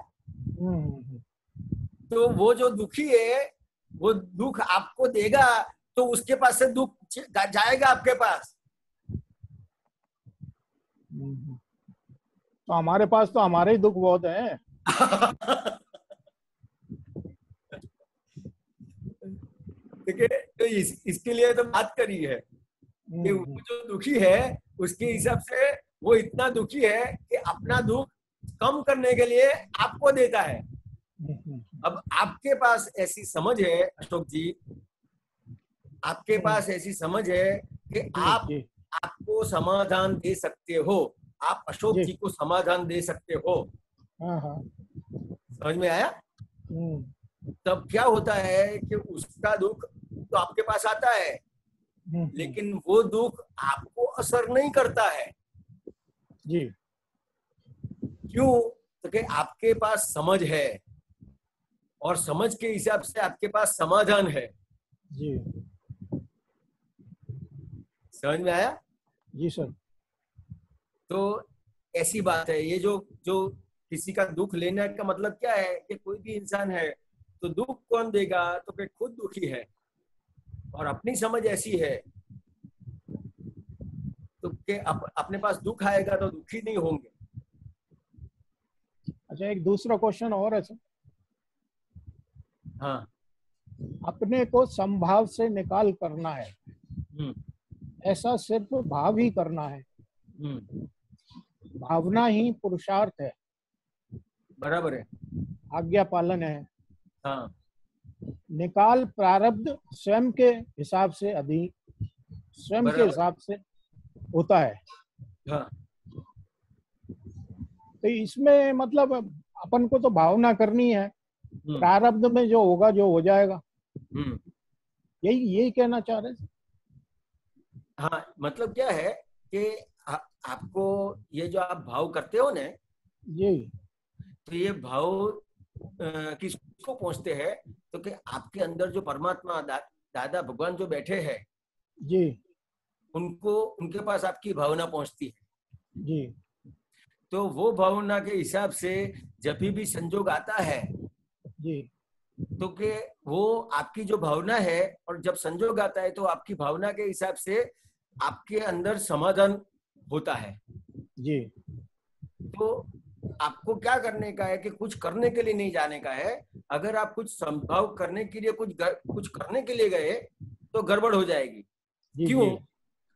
Speaker 2: तो वो जो दुखी है वो दुख आपको देगा, तो उसके पास से दुख जाएगा आपके पास।
Speaker 6: तो हमारे पास तो हमारे ही दुख बहुत हैं।
Speaker 2: देखिए, तो इसके लिए तो बात करी है कि वो जो दुखी है उसके हिसाब से वो इतना दुखी है कि अपना दुख कम करने के लिए आपको देता है, अब आपके पास ऐसी समझ है अशोक जी, आपके पास ऐसी समझ है कि आप
Speaker 6: जी
Speaker 2: आपको समाधान दे सकते हो, आप अशोक
Speaker 6: जी।
Speaker 2: जी को समाधान दे सकते हो।
Speaker 6: हाँ हाँ।
Speaker 2: समझ में आया? तब क्या होता है कि उसका दुख तो आपके पास आता है, लेकिन वो दुख आपको असर नहीं करता है।
Speaker 6: जी
Speaker 2: क्यों? तो कि आपके पास समझ है, और समझ के हिसाब से आपके पास समाधान है।
Speaker 6: जी।
Speaker 2: समझ में आया?
Speaker 6: जी सर।
Speaker 2: तो ऐसी बात है, ये जो जो किसी का दुख लेने का मतलब क्या है कि कोई भी इंसान है तो दुख कौन देगा? तो कि खुद दुखी है, और अपनी समझ ऐसी है तो कि अपने पास दुख आएगा तो दुखी नहीं होंगे।
Speaker 6: अच्छा, एक दूसरा क्वेश्चन और है सर।
Speaker 2: हाँ।
Speaker 6: अपने को संभाव से निकाल करना है, ऐसा सिर्फ भाव ही करना है, भावना ही पुरुषार्थ है,
Speaker 2: बराबर है।
Speaker 6: आज्ञा पालन है।
Speaker 2: हाँ।
Speaker 6: निकाल प्रारब्ध स्वयं के हिसाब से स्वयं के
Speaker 2: बराबर।
Speaker 6: हिसाब से होता है।
Speaker 2: हाँ।
Speaker 6: तो इसमें मतलब अपन को तो भावना करनी है, प्रारब्ध में जो होगा जो हो जाएगा, यही कहना चाह रहे हैं।
Speaker 2: हाँ, मतलब क्या है कि आपको ये जो आप भाव करते हो ना,
Speaker 6: जी,
Speaker 2: तो ये भाव किसको पहुंचते हैं? तो कि आपके अंदर जो परमात्मा दादा भगवान जो बैठे हैं
Speaker 6: जी
Speaker 2: उनको, उनके पास आपकी भावना पहुंचती है।
Speaker 6: जी।
Speaker 2: तो वो भावना के हिसाब से जब भी संजोग आता है
Speaker 6: जी
Speaker 2: तो कि वो आपकी जो भावना है, और जब संजोग आता है तो आपकी भावना के हिसाब से आपके अंदर समाधान होता है।
Speaker 6: जी।
Speaker 2: तो आपको क्या करने का है कि कुछ करने के लिए नहीं जाने का है। अगर आप कुछ संभव करने के लिए कुछ करने के लिए गए तो गड़बड़ हो जाएगी।
Speaker 6: जी
Speaker 2: क्यों?
Speaker 6: जी।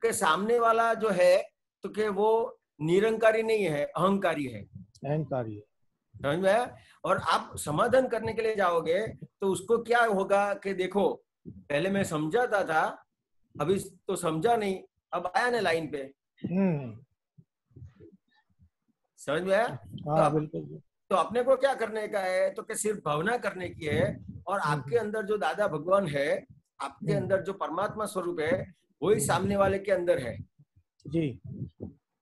Speaker 2: कि सामने वाला जो है तो कि वो निरंकारी नहीं है, अहंकारी है।
Speaker 6: अहंकारी है।
Speaker 2: समझ में आया? और आप समाधान करने के लिए जाओगे तो उसको क्या होगा कि देखो, पहले मैं समझाता था, अभी तो समझा नहीं, अब आया ना लाइन पे। समझ में आया?
Speaker 6: हाँ बिल्कुल।
Speaker 2: तो अपने को क्या करने का है? तो कि सिर्फ भावना करने की है, और आपके अंदर जो दादा भगवान है, आपके अंदर जो परमात्मा स्वरूप है, वही सामने वाले के अंदर है।
Speaker 6: जी।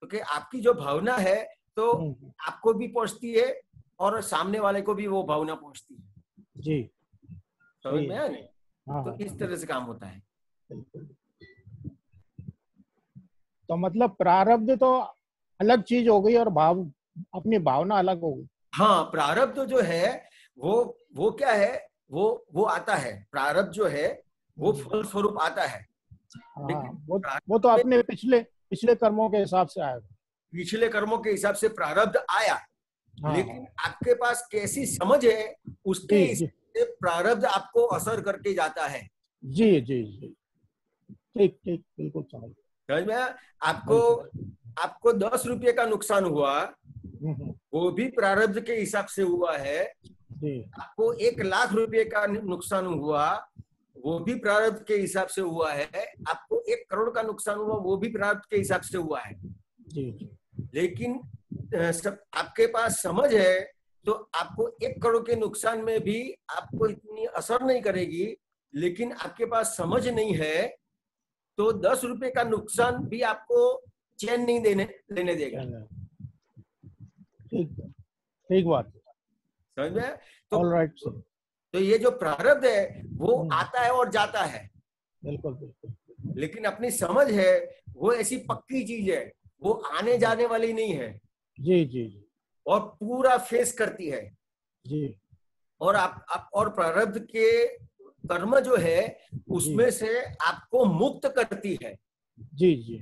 Speaker 2: तो कि आपकी जो भावना है तो आपको भी पहुंचती है और सामने वाले को भी वो भावना पहुंचती है।
Speaker 6: जी।
Speaker 2: समझ में आया नहीं?
Speaker 6: हाँ,
Speaker 2: तो इस तरह से काम होता है।
Speaker 6: तो मतलब प्रारब्ध तो अलग चीज हो गई और भाव, अपनी भावना अलग हो गई।
Speaker 2: हाँ, प्रारब्ध जो है वो क्या है? वो आता है, प्रारब्ध जो है वो फल स्वरूप आता है।
Speaker 6: हाँ, वो तो अपने पिछले कर्मों के हिसाब से आएगा।
Speaker 2: पिछले कर्मों के हिसाब से प्रारब्ध आया।
Speaker 6: हाँ,
Speaker 2: लेकिन आपके पास कैसी समझ है उसके हिसाब से प्रारब्ध आपको असर करके जाता है।
Speaker 6: जी जी जी। ठीक ठीक, बिल्कुल
Speaker 2: समझ में? आपको 10 रुपये का नुकसान हुआ, वो भी प्रारब्ध के हिसाब से हुआ है। आपको 1 लाख रुपए का नुकसान हुआ, वो भी प्रारब्ध के हिसाब से हुआ है। आपको 1 करोड़ का नुकसान हुआ, वो भी प्रारब्ध के हिसाब से हुआ है।
Speaker 6: जी।
Speaker 2: लेकिन सब आपके पास समझ है तो आपको 1 करोड़ के नुकसान में भी आपको इतनी असर नहीं करेगी। लेकिन आपके पास समझ नहीं है तो 10 रुपए का नुकसान भी आपको चैन नहीं लेने देगा।
Speaker 6: ठीक बात।
Speaker 2: समझ में? तो ये जो प्रारब्ध है वो आता है और जाता है।
Speaker 6: बिल्कुल।
Speaker 2: लेकिन अपनी समझ है वो ऐसी पक्की चीज है, वो आने जाने वाली नहीं है।
Speaker 6: जी जी।
Speaker 2: और पूरा फेस करती है।
Speaker 6: जी। और
Speaker 2: आप और प्रारब्ध के कर्म जो है उसमें से आपको मुक्त करती है।
Speaker 6: जी जी।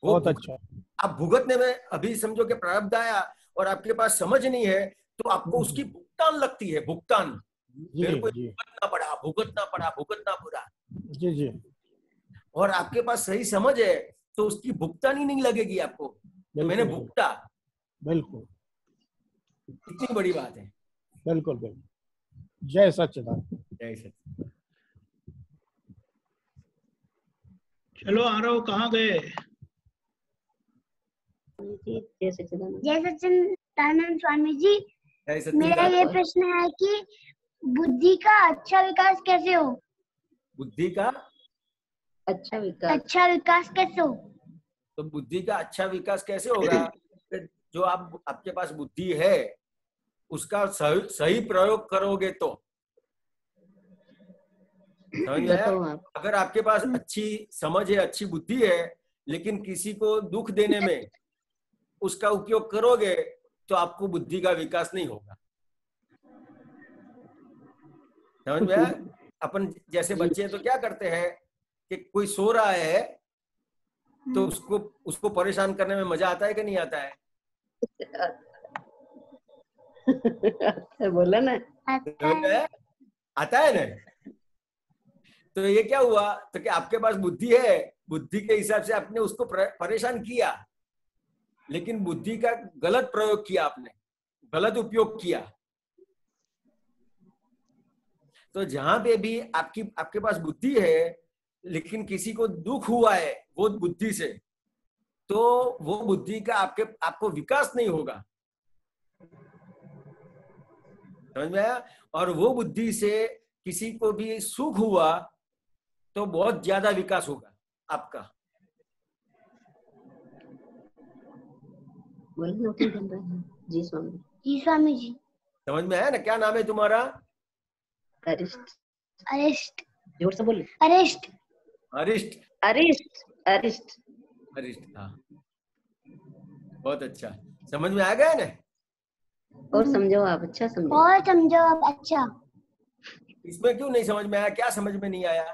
Speaker 6: बहुत अच्छा।
Speaker 2: आप भुगतने में, अभी समझो कि प्रारब्ध आया और आपके पास समझ नहीं है तो आपको उसकी भुगतान लगती है। भुगतान, मेरे को भुगतना पड़ा।
Speaker 6: जी जी।
Speaker 2: और आपके पास सही समझ है तो उसकी भुगतान ही नहीं लगेगी आपको, तो मैंने भुगता।
Speaker 6: बिल्कुल।
Speaker 2: इतनी बड़ी बात है।
Speaker 6: बिल्कुल बिल्कुल। जय सच्चिदानंद।
Speaker 2: जय सच्चिदानंद।
Speaker 1: चलो आरव, कहाँ गए?
Speaker 5: जय सच्चिदानंद।
Speaker 4: जय सच्चिदानंद स्वामी जी,
Speaker 2: जय
Speaker 4: मेरा ये
Speaker 2: सच्चिदानंद।
Speaker 4: प्रश्न है कि बुद्धि का अच्छा विकास कैसे हो?
Speaker 2: बुद्धि का
Speaker 5: अच्छा विकास।
Speaker 4: अच्छा विकास कैसे हो?
Speaker 2: तो बुद्धि का अच्छा विकास कैसे होगा? जो आपके पास बुद्धि है उसका सही प्रयोग करोगे तो। समझ में आया?
Speaker 5: बताओ आप।
Speaker 2: अगर आपके पास अच्छी समझ है, अच्छी बुद्धि है, लेकिन किसी को दुख देने में उसका उपयोग करोगे तो आपको बुद्धि का विकास नहीं होगा। समझ में आया? अपन जैसे बच्चे तो क्या करते हैं कि कोई सो रहा है तो उसको परेशान करने में मजा आता है कि नहीं आता है?
Speaker 5: बोला ना।
Speaker 2: समझ में आया? आता है ना? तो ये क्या हुआ, तो कि आपके पास बुद्धि है, बुद्धि के हिसाब से आपने उसको परेशान किया, लेकिन बुद्धि का गलत प्रयोग किया, आपने गलत उपयोग किया। तो जहां पे भी आपके पास बुद्धि है लेकिन किसी को दुख हुआ है वो बुद्धि से, तो वो बुद्धि का आपको विकास नहीं होगा। समझ में आया? और वो बुद्धि से किसी को भी सुख हुआ तो बहुत ज्यादा विकास होगा आपका।
Speaker 5: बोलना क्यों बन रहा है? जी स्वामी।
Speaker 4: जी स्वामी जी।
Speaker 2: समझ में आया ना? क्या नाम है तुम्हारा?
Speaker 5: अरिष्ट।
Speaker 4: अरिष्ट।
Speaker 5: जोर से बोले।
Speaker 4: अरिष्ट।
Speaker 2: अरिष्ट।
Speaker 5: अरिष्ट। अरिष्ट।
Speaker 2: अरिष्ट, हाँ, बहुत अच्छा। समझ में आ गया ना?
Speaker 5: और समझो आप, अच्छा समझो।
Speaker 4: और समझो आप, अच्छा।
Speaker 2: इसमें क्यों नहीं समझ में आया? क्या समझ में नहीं आया?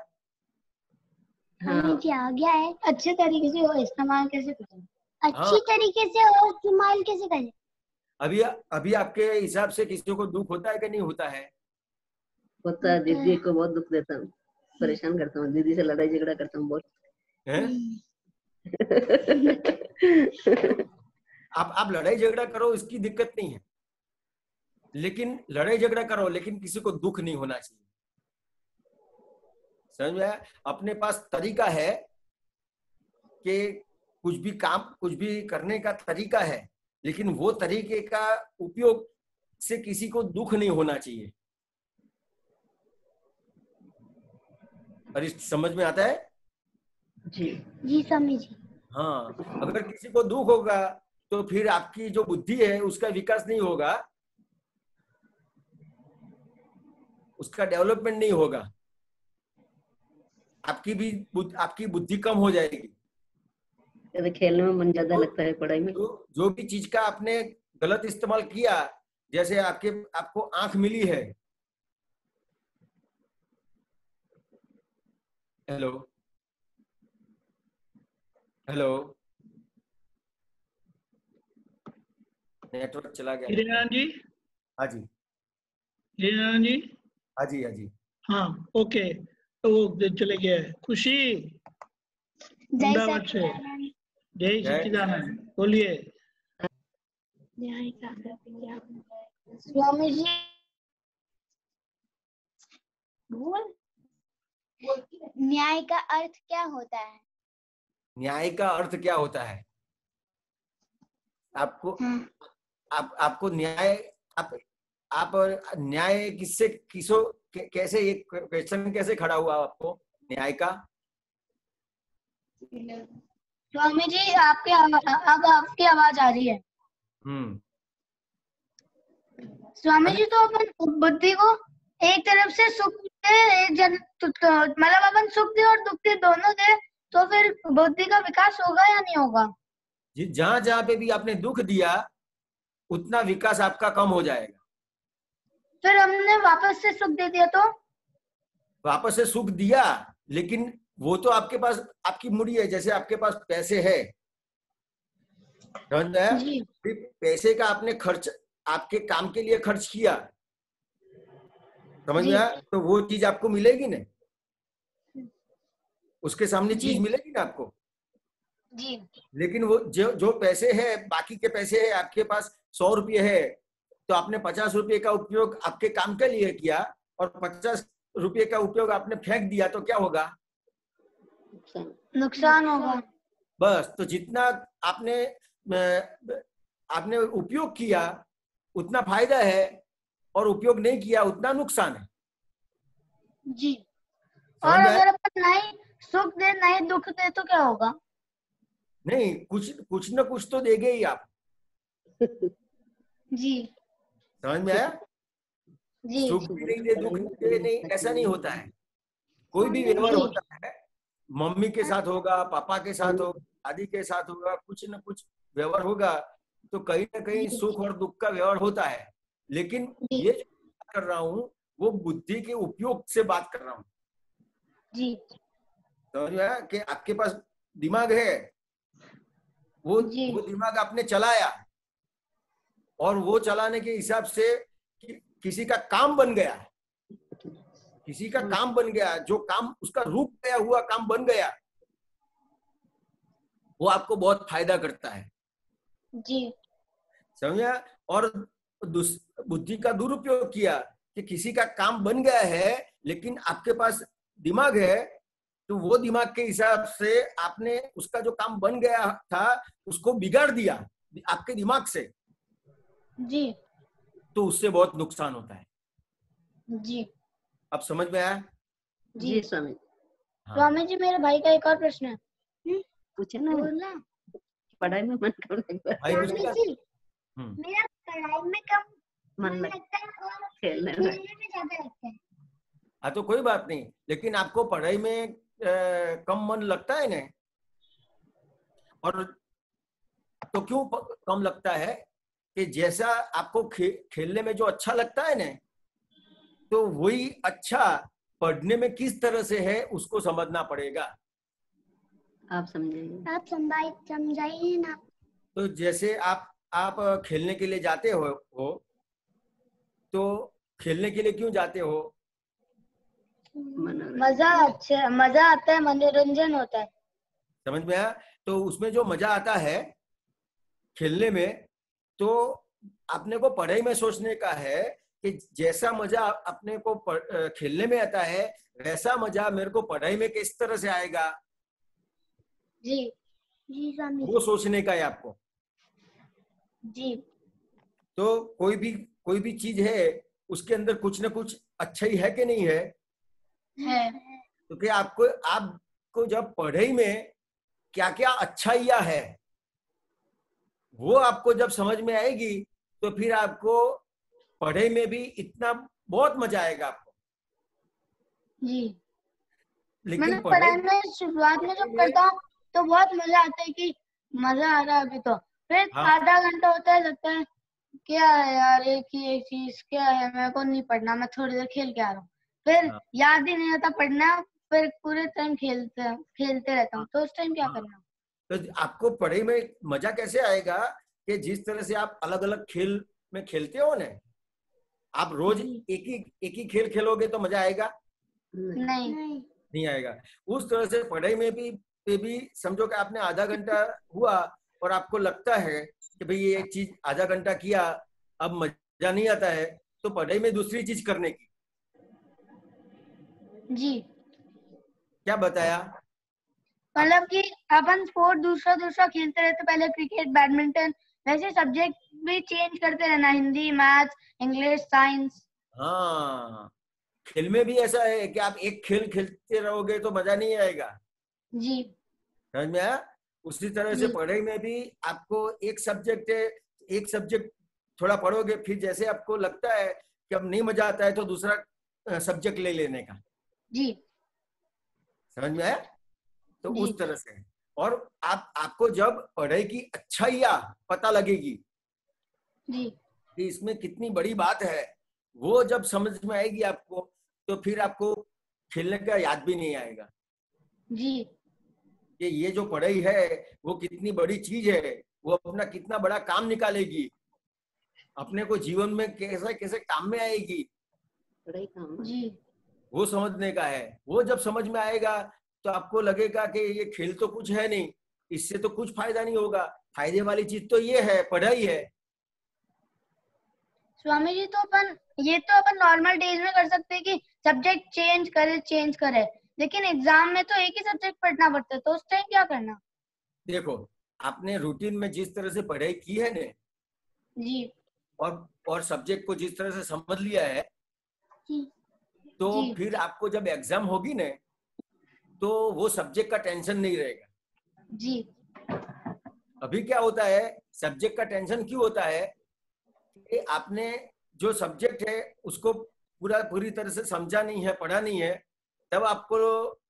Speaker 4: स्वामी जी आ गया है। अच्छे तरीके से हो इस्तेमाल कैसे करें? अच्छी
Speaker 2: हाँ।
Speaker 4: तरीके से हो इस्तेमाल कैसे करें?
Speaker 2: अभी आपके हिसाब से किसी को दुख होता है कि नहीं होता है?
Speaker 5: होता है। दीदी को बहुत दुख देता हूँ, परेशान करता हूँ, दीदी से लड़ाई झगड़ा करता हूँ बहुत।
Speaker 2: हैं? आप लड़ाई झगड़ा करो, इसकी दिक्कत नहीं है, लेकिन लड़ाई झगड़ा करो लेकिन किसी को दुख नहीं होना चाहिए। समझ में आया? अपने पास तरीका है कि कुछ भी करने का तरीका है, लेकिन वो तरीके का उपयोग से किसी को दुख नहीं होना चाहिए। अरिष्ट, समझ में आता है?
Speaker 5: जी।
Speaker 4: जी स्वामी जी।
Speaker 2: हाँ, अगर किसी को दुख होगा तो फिर आपकी जो बुद्धि है उसका विकास नहीं होगा, उसका डेवलपमेंट नहीं होगा, आपकी बुद्धि कम हो जाएगी।
Speaker 5: खेलने में मन ज्यादा लगता है, पढ़ाई में।
Speaker 2: जो भी चीज का आपने गलत इस्तेमाल किया, जैसे आपको आंख मिली है। हेलो हेलो, नेटवर्क चला गया।
Speaker 1: हीरानंद जी।
Speaker 2: हाँ जी,
Speaker 1: हीरानंद जी।
Speaker 2: हाँ जी, हाँ जी।
Speaker 1: हाँ, ओके, तो वो चले गए। खुशी
Speaker 4: जय
Speaker 1: अहमदाबाद से।
Speaker 4: सच्चिदानंद।
Speaker 1: जय सच्चिदानंद, बोलिए।
Speaker 4: स्वामी जी बोल। न्याय का अर्थ क्या होता है?
Speaker 2: न्याय का अर्थ क्या होता है? आपको न्याय, आप न्याय कैसे, ये क्वेश्चन कैसे खड़ा हुआ आपको न्याय का?
Speaker 4: स्वामी जी अब आपकी आवाज आ रही है। स्वामी जी, तो अपन बुद्धि को एक तरफ से सुख दे, मतलब अपन सुख दे और दुख दे दोनों दे, तो फिर बुद्धि का विकास होगा या नहीं होगा?
Speaker 2: जहां जहां पे भी आपने दुख दिया उतना विकास आपका कम हो जाएगा।
Speaker 4: फिर हमने वापस से सुख दे दिया तो?
Speaker 2: वापस से सुख दिया, लेकिन वो तो आपके पास आपकी मुड़ी है। जैसे आपके पास पैसे है, पैसे का आपने खर्च आपके काम के लिए खर्च किया, समझ में आया? तो वो चीज आपको मिलेगी ना, उसके सामने चीज मिलेगी ना आपको
Speaker 4: जी।
Speaker 2: लेकिन वो जो पैसे है, बाकी के पैसे है, आपके पास 100 रुपये है, तो तो आपने 50 रुपये का उपयोग आपके काम के लिए किया और 50 रुपये का उपयोग आपने फेंक दिया, तो क्या होगा?
Speaker 4: नुकसान होगा।
Speaker 2: बस, तो जितना आपने उपयोग किया उतना फायदा है और उपयोग नहीं किया उतना नुकसान है।
Speaker 4: जी। और अगर अपन नहीं सुख दे नहीं दुख दे तो क्या होगा?
Speaker 2: नहीं, कुछ न कुछ तो देंगे ही आप।
Speaker 4: जी।
Speaker 2: समझ में आया?
Speaker 4: जी।
Speaker 2: सुख भी नहीं दे, दुख भी दे, नहीं, ऐसा नहीं होता है। कोई भी व्यवहार होता है, मम्मी के साथ होगा, पापा के साथ होगा, दादी के साथ होगा, कुछ न कुछ व्यवहार होगा, तो कहीं ना कहीं सुख और दुख का व्यवहार होता है। लेकिन ये जो बात कर रहा हूँ वो बुद्धि के उपयोग से बात कर रहा हूँ।
Speaker 4: जी।
Speaker 2: समझ में आया कि आपके पास दिमाग है, वो दिमाग आपने चलाया और वो चलाने के हिसाब से किसी का काम बन गया, किसी का काम बन गया, जो काम उसका रुक गया हुआ काम बन गया, वो आपको बहुत फायदा करता है।
Speaker 4: जी।
Speaker 2: समझा? और बुद्धि का दुरुपयोग किया कि किसी का काम बन गया है लेकिन आपके पास दिमाग है, तो वो दिमाग के हिसाब से आपने उसका जो काम बन गया था उसको बिगाड़ दिया आपके दिमाग से।
Speaker 4: जी।
Speaker 2: तो उससे बहुत नुकसान होता है।
Speaker 4: जी।
Speaker 2: अब समझ में आया?
Speaker 5: जी स्वामी।
Speaker 4: स्वामी जी, मेरे भाई का एक और प्रश्न है।
Speaker 5: पूछे ना। पढ़ाई में मन कम लगता है।
Speaker 4: मेरा पढ़ाई में कम
Speaker 5: मन लगता है और खेलने में
Speaker 4: ज्यादा लगता है।
Speaker 2: हाँ, तो कोई बात नहीं, लेकिन आपको पढ़ाई में कम मन लगता है ना, और तो क्यों कम लगता है कि जैसा आपको खेलने में जो अच्छा लगता है ना, तो वही अच्छा पढ़ने में किस तरह से है उसको समझना पड़ेगा।
Speaker 5: आप समझाइए।
Speaker 4: आप समझाइए ना। तो
Speaker 2: जैसे आप खेलने के लिए जाते हो तो खेलने के लिए क्यों जाते हो?
Speaker 4: मजा आता है, मनोरंजन होता है।
Speaker 2: समझ में आया? तो उसमें जो मजा आता है खेलने में, तो अपने को पढ़ाई में सोचने का है कि जैसा मजा अपने को खेलने में आता है वैसा मजा मेरे को पढ़ाई में किस तरह से आएगा।
Speaker 4: जी। जी स्वामी।
Speaker 2: वो सोचने का है आपको।
Speaker 4: जी।
Speaker 2: तो कोई भी चीज है उसके अंदर कुछ ना कुछ अच्छा ही है कि नहीं है?
Speaker 4: है।
Speaker 2: तो क्या आपको जब पढ़ाई में क्या क्या अच्छाइयां है वो आपको जब समझ में आएगी तो फिर आपको पढ़ाई में भी इतना बहुत मजा आएगा आपको।
Speaker 4: जी।
Speaker 2: लेकिन
Speaker 4: मैंने पढ़ाई में शुरुआत में जब करता हूँ तो बहुत मजा आता है कि मजा आ रहा है अभी तो, फिर आधा घंटा होता है लगता है क्या है यार, एक ही एक चीज क्या है, मेरे को नहीं पढ़ना, मैं थोड़ी देर खेल के आ रहा हूँ, फिर याद ही नहीं आता पढ़ना, फिर पूरे टाइम खेलते रहता हूँ। तो उस टाइम क्या करना?
Speaker 2: तो आपको पढ़ाई में मजा कैसे आएगा कि जिस तरह से आप अलग अलग खेल में खेलते हो ना, आप रोज एक ही खेल खेलोगे तो मजा आएगा? नहीं आएगा। उस तरह से पढ़ाई में भी समझो कि आपने आधा घंटा हुआ और आपको लगता है कि भाई ये एक चीज आधा घंटा किया अब मजा नहीं आता है, तो पढ़ाई में दूसरी चीज करने की।
Speaker 4: जी।
Speaker 2: क्या बताया?
Speaker 4: मतलब कि अपन स्पोर्ट दूसरा खेलते रहते, पहले क्रिकेट बैडमिंटन, वैसे सब्जेक्ट भी चेंज करते रहना, हिंदी मैथ्स इंग्लिश साइंस।
Speaker 2: हाँ, खेल में भी ऐसा है कि आप एक खेल खेलते रहोगे तो मजा नहीं आएगा।
Speaker 4: जी।
Speaker 2: समझ में आया? उसी तरह से पढ़ाई में भी आपको एक सब्जेक्ट थोड़ा पढ़ोगे, फिर जैसे आपको लगता है कि अब नहीं मजा आता है तो दूसरा सब्जेक्ट ले लेने का।
Speaker 4: जी।
Speaker 2: समझ में आया? तो उस तरह से, और आपको जब पढ़ाई की अच्छाइयां पता लगेगी
Speaker 4: जी
Speaker 2: कि इसमें कितनी बड़ी बात है, वो जब समझ में आएगी आपको, तो फिर आपको खेलने का याद भी नहीं आएगा
Speaker 4: जी
Speaker 2: कि ये जो पढ़ाई है वो कितनी बड़ी चीज है, वो अपना कितना बड़ा काम निकालेगी, अपने को जीवन में कैसे कैसे काम में आएगी,
Speaker 5: पढ़ाई काम
Speaker 4: जी
Speaker 2: वो समझने का है। वो जब समझ में आएगा तो आपको लगेगा कि ये खेल तो कुछ है नहीं, इससे तो कुछ फायदा नहीं होगा, फायदे वाली चीज तो ये है, पढ़ाई है।
Speaker 4: स्वामी जी, तो अपन नॉर्मल डेज में कर सकते हैं कि सब्जेक्ट चेंज करे, लेकिन एग्जाम में तो एक ही सब्जेक्ट पढ़ना पड़ता है, तो उस टाइम क्या करना?
Speaker 2: देखो, आपने रूटीन में जिस तरह से पढ़ाई की है ने
Speaker 4: जी
Speaker 2: और सब्जेक्ट को जिस तरह से समझ लिया है,
Speaker 4: जी
Speaker 2: तो
Speaker 4: जी।
Speaker 2: फिर आपको जब एग्जाम होगी ने तो वो सब्जेक्ट का टेंशन नहीं रहेगा।
Speaker 4: जी
Speaker 2: अभी क्या होता है, सब्जेक्ट का टेंशन क्यों होता है कि आपने जो सब्जेक्ट है उसको पूरी तरह से समझा नहीं है, पढ़ा नहीं है, तब आपको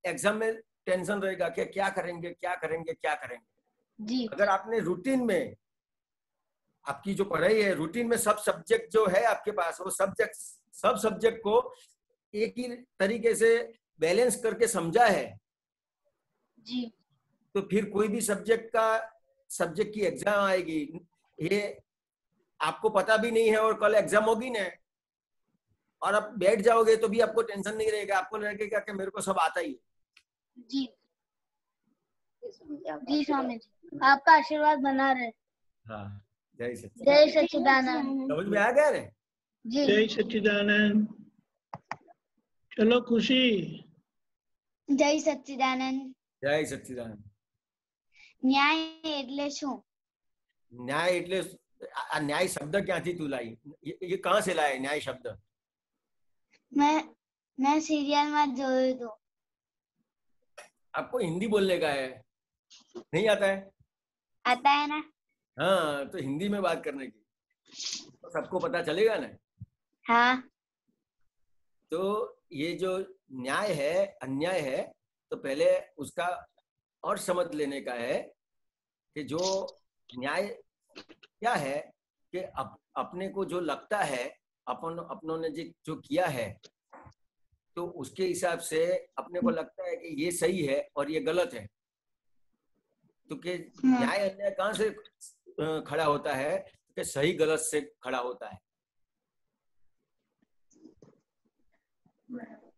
Speaker 2: एग्जाम में टेंशन रहेगा कि क्या करेंगे क्या करेंगे क्या करेंगे।
Speaker 4: जी
Speaker 2: अगर आपने रूटीन में, आपकी जो पढ़ाई है रूटीन में, सब सब्जेक्ट जो है आपके पास, वो सब सब्जेक्ट को एक ही तरीके से बैलेंस करके समझा है,
Speaker 4: जी
Speaker 2: तो फिर कोई भी सब्जेक्ट की एग्जाम आएगी, ये आपको पता भी नहीं है और कल एग्जाम होगी ना, और आप बैठ जाओगे तो भी आपको टेंशन नहीं रहेगा, आपको लगेगा कि मेरे को सब आता ही है।
Speaker 4: जी जी स्वामी जी, आपका आशीर्वाद बना रहे।
Speaker 2: हाँ, जय सच्चिदानंद।
Speaker 4: जय सच्चिदानंद।
Speaker 2: समझ में आ गया ना?
Speaker 4: जी
Speaker 1: जय सच्चिदानंद। चलो खुशी।
Speaker 4: जय सच्चिदानंद।
Speaker 2: जय सच्चिदानंद।
Speaker 4: ન્યાય એટલે શું?
Speaker 2: न्याय એટલે આ न्याय शब्द ક્યાંથી તું लाई? ये कहाँ से लाए न्याय शब्द?
Speaker 4: मैं सीरियल में જોયું तो।
Speaker 2: आपको हिंदी बोलने का है, नहीं आता है?
Speaker 4: आता है ना?
Speaker 2: हाँ, तो हिंदी में बात करने की, तो सबको पता चलेगा ना।
Speaker 4: हाँ।
Speaker 2: तो ये जो न्याय है, अन्याय है, तो पहले उसका और समझ लेने का है कि जो न्याय क्या है, कि अपने को जो लगता है, अपनों ने जो किया है, तो उसके हिसाब से अपने को लगता है कि ये सही है और ये गलत है। तो कि न्याय अन्याय कहाँ से खड़ा होता है? कि सही गलत से खड़ा होता है।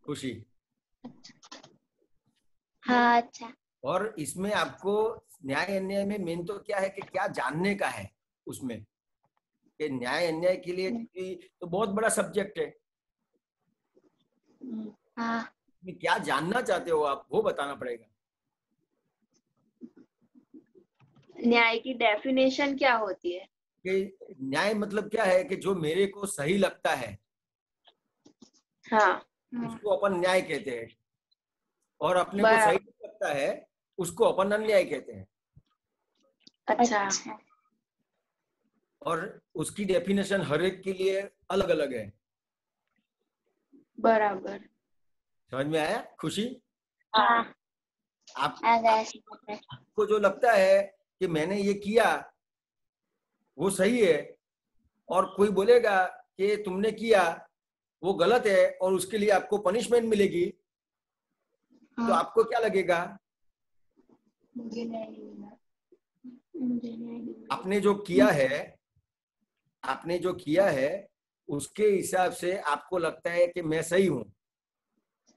Speaker 2: खुशी।
Speaker 4: हाँ अच्छा।
Speaker 2: और इसमें आपको न्याय अन्याय में मेन तो क्या है कि क्या जानने का है उसमें, कि न्याय अन्याय के लिए तो बहुत बड़ा सब्जेक्ट है।
Speaker 4: हाँ।
Speaker 2: क्या जानना चाहते हो आप, वो बताना पड़ेगा।
Speaker 7: न्याय की डेफिनेशन क्या होती है?
Speaker 2: कि न्याय मतलब क्या है कि जो मेरे को सही लगता है,
Speaker 7: हाँ,
Speaker 2: उसको अपन न्याय कहते हैं, और अपने को सही नहीं लगता है उसको अपन अन्याय कहते हैं।
Speaker 7: अच्छा।
Speaker 2: और उसकी डेफिनेशन हर एक के लिए अलग अलग है।
Speaker 7: बराबर।
Speaker 2: समझ में आया खुशी?
Speaker 4: हाँ।
Speaker 2: आपको जो लगता है कि मैंने ये किया वो सही है, और कोई बोलेगा कि तुमने किया वो गलत है और उसके लिए आपको पनिशमेंट मिलेगी, तो आपको क्या लगेगा? आपने जो किया है उसके हिसाब से आपको लगता है कि मैं सही हूं,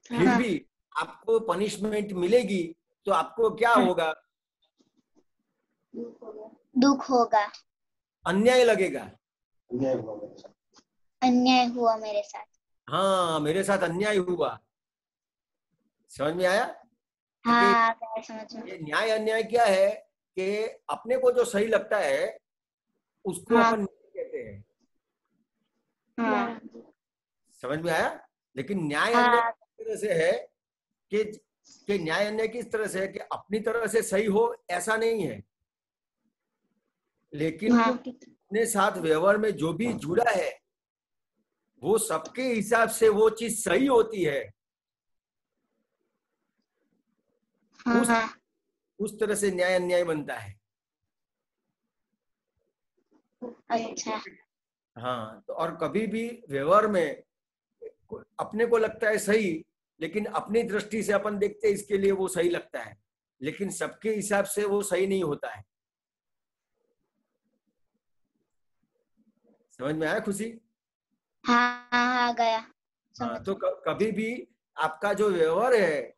Speaker 2: फिर भी आपको पनिशमेंट मिलेगी, तो आपको क्या होगा?
Speaker 4: दुख होगा,
Speaker 2: अन्याय लगेगा।
Speaker 4: अन्याय हुआ मेरे साथ।
Speaker 2: हाँ, मेरे साथ अन्याय हुआ। समझ में आया?
Speaker 4: हाँ, समझ में।
Speaker 2: ये न्याय अन्याय क्या है कि अपने को जो सही लगता है उसको अपन न्याय कहते हैं।
Speaker 4: हाँ।
Speaker 2: समझ में आया? लेकिन न्याय अन्याय किस तरह से है कि न्याय अन्याय किस तरह से है कि अपनी तरह से सही हो ऐसा नहीं है, लेकिन अपने साथ व्यवहार में जो भी जुड़ा है वो सबके हिसाब से वो चीज सही होती है। उस तरह से न्याय अन्याय बनता है।
Speaker 4: अच्छा।
Speaker 2: हाँ, तो और कभी भी व्यवहार में अपने को लगता है सही, लेकिन अपनी दृष्टि से अपन देखते हैं इसके लिए वो सही लगता है, लेकिन सबके हिसाब से वो सही नहीं होता है। समझ में आया खुशी?
Speaker 4: हाँ, आ गया।
Speaker 2: हाँ, तो कभी भी आपका जो व्यवहार है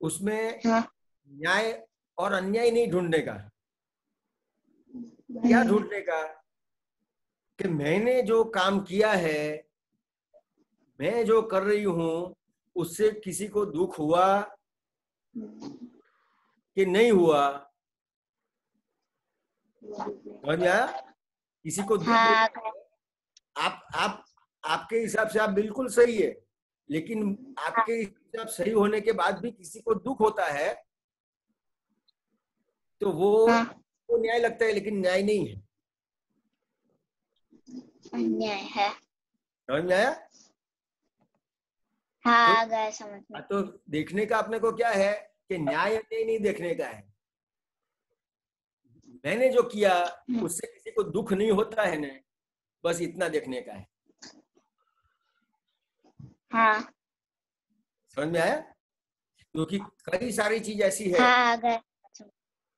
Speaker 2: उसमें न्याय और अन्याय नहीं ढूंढने का। क्या ढूंढने का? कि मैंने जो काम किया है, मैं जो कर रही हूं, उससे किसी को दुख हुआ कि नहीं हुआ? समझ में आया? किसी को दुख
Speaker 7: हाँ
Speaker 2: आप आपके हिसाब से आप बिल्कुल सही है, लेकिन आपके हिसाब सही होने के बाद भी किसी को दुख होता है तो वो न्याय लगता है, लेकिन न्याय नहीं है।
Speaker 7: अन्याय है।
Speaker 2: समझ में आया?
Speaker 7: हाँ आ गया समझ में।
Speaker 2: तो देखने का अपने को क्या है कि न्याय अन्याय नहीं देखने का है। मैंने जो किया उससे किसी को दुख नहीं होता है ना, बस इतना देखने का है।
Speaker 7: हाँ
Speaker 2: समझ में आया? क्योंकि कई सारी चीज ऐसी है,
Speaker 7: हाँ आ गया।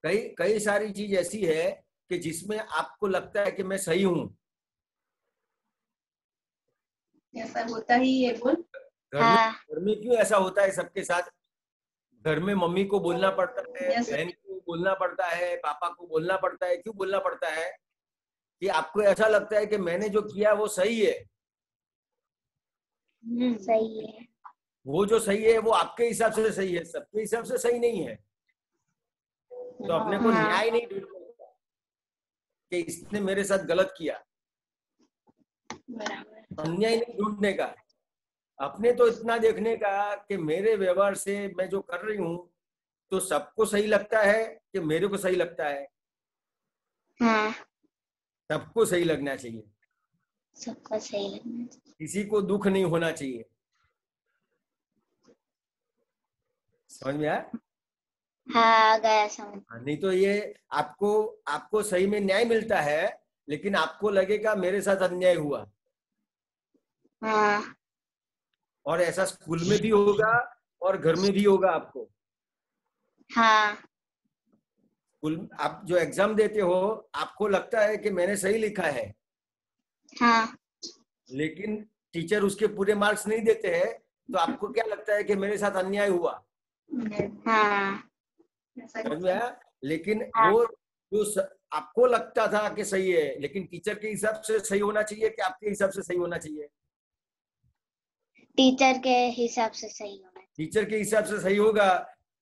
Speaker 2: कई सारी चीज ऐसी है कि जिसमें आपको लगता है कि मैं सही हूं।
Speaker 8: ऐसा होता ही है बोल।
Speaker 2: घर में क्यों ऐसा होता है सबके साथ? घर में मम्मी को बोलना पड़ता है, बहन को बोलना पड़ता है, पापा को बोलना पड़ता है। क्यों बोलना पड़ता है? कि आपको ऐसा लगता है कि मैंने जो किया वो सही है।
Speaker 7: सही है।
Speaker 2: वो जो सही है वो आपके हिसाब से सही है, सबके हिसाब से सही नहीं है। तो अपने को न्याय नहीं ढूंढना कि इसने मेरे साथ गलत किया, अन्याय नहीं ढूंढने का। अपने तो इतना देखने का कि मेरे व्यवहार से मैं जो कर रही हूँ तो सबको सही लगता है कि मेरे को सही लगता है? सबको सही लगना चाहिए,
Speaker 7: सबको सही लगना चाहिए,
Speaker 2: किसी को दुख नहीं होना चाहिए। समझ में आया?
Speaker 7: हाँ आ गया समझ।
Speaker 2: नहीं तो ये आपको सही में न्याय मिलता है, लेकिन आपको लगेगा मेरे साथ अन्याय हुआ।
Speaker 7: हाँ
Speaker 2: और ऐसा स्कूल में भी होगा और घर में भी होगा आपको।
Speaker 7: हाँ
Speaker 2: स्कूल आप जो एग्जाम देते हो आपको लगता है कि मैंने सही लिखा है,
Speaker 7: हाँ
Speaker 2: लेकिन टीचर उसके पूरे मार्क्स नहीं देते हैं तो आपको क्या लगता है कि मेरे साथ अन्याय हुआ।
Speaker 7: हाँ
Speaker 2: समझ में आया? लेकिन वो जो आपको लगता था कि सही है, लेकिन टीचर के हिसाब से सही होना चाहिए कि आपके हिसाब से सही होना चाहिए?
Speaker 7: टीचर के हिसाब से सही होना।
Speaker 2: टीचर के हिसाब से सही होगा